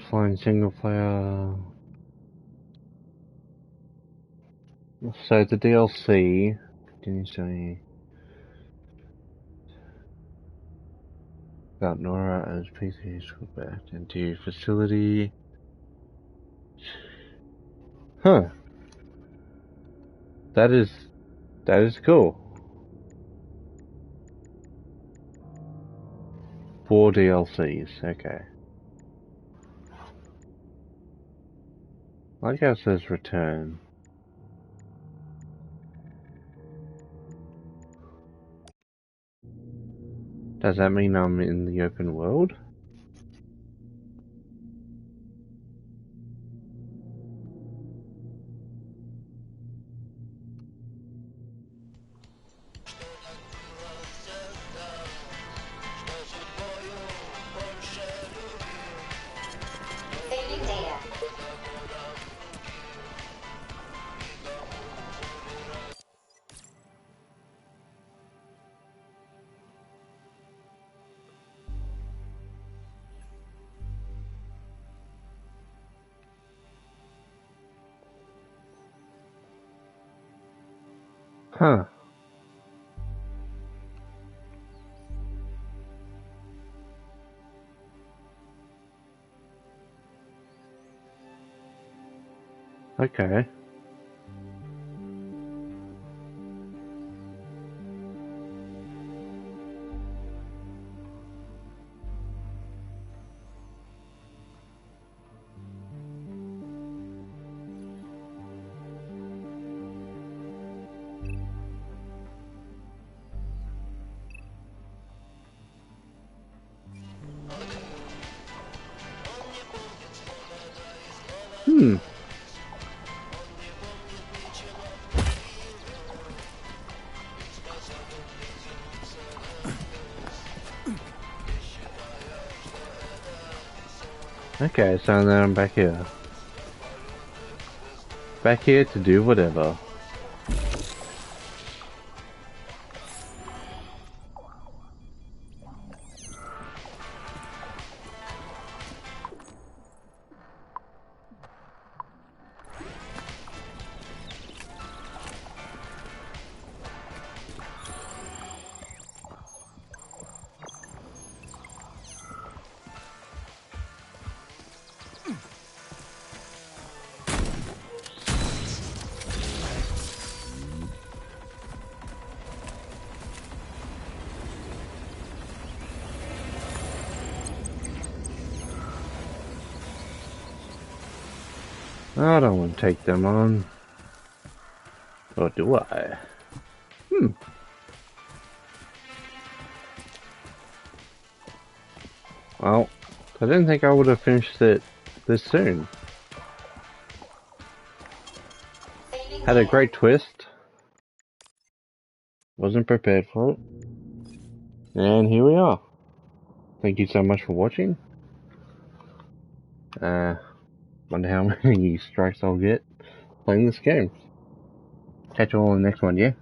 Flying single player. So the DLC continues to about Nora as PCs go back into facility. Huh. That is cool. 4 DLCs, okay. Like how it says return. Does that mean I'm in the open world? Huh. Okay. Hmm. Okay, so now I'm back here. Back here to do whatever. I don't want to take them on. Or do I? Hmm. Well, I didn't think I would have finished it this soon. Had a great twist. Wasn't prepared for it. And here we are. Thank you so much for watching. Wonder how many strikes I'll get playing this game. Catch you all in the next one, yeah?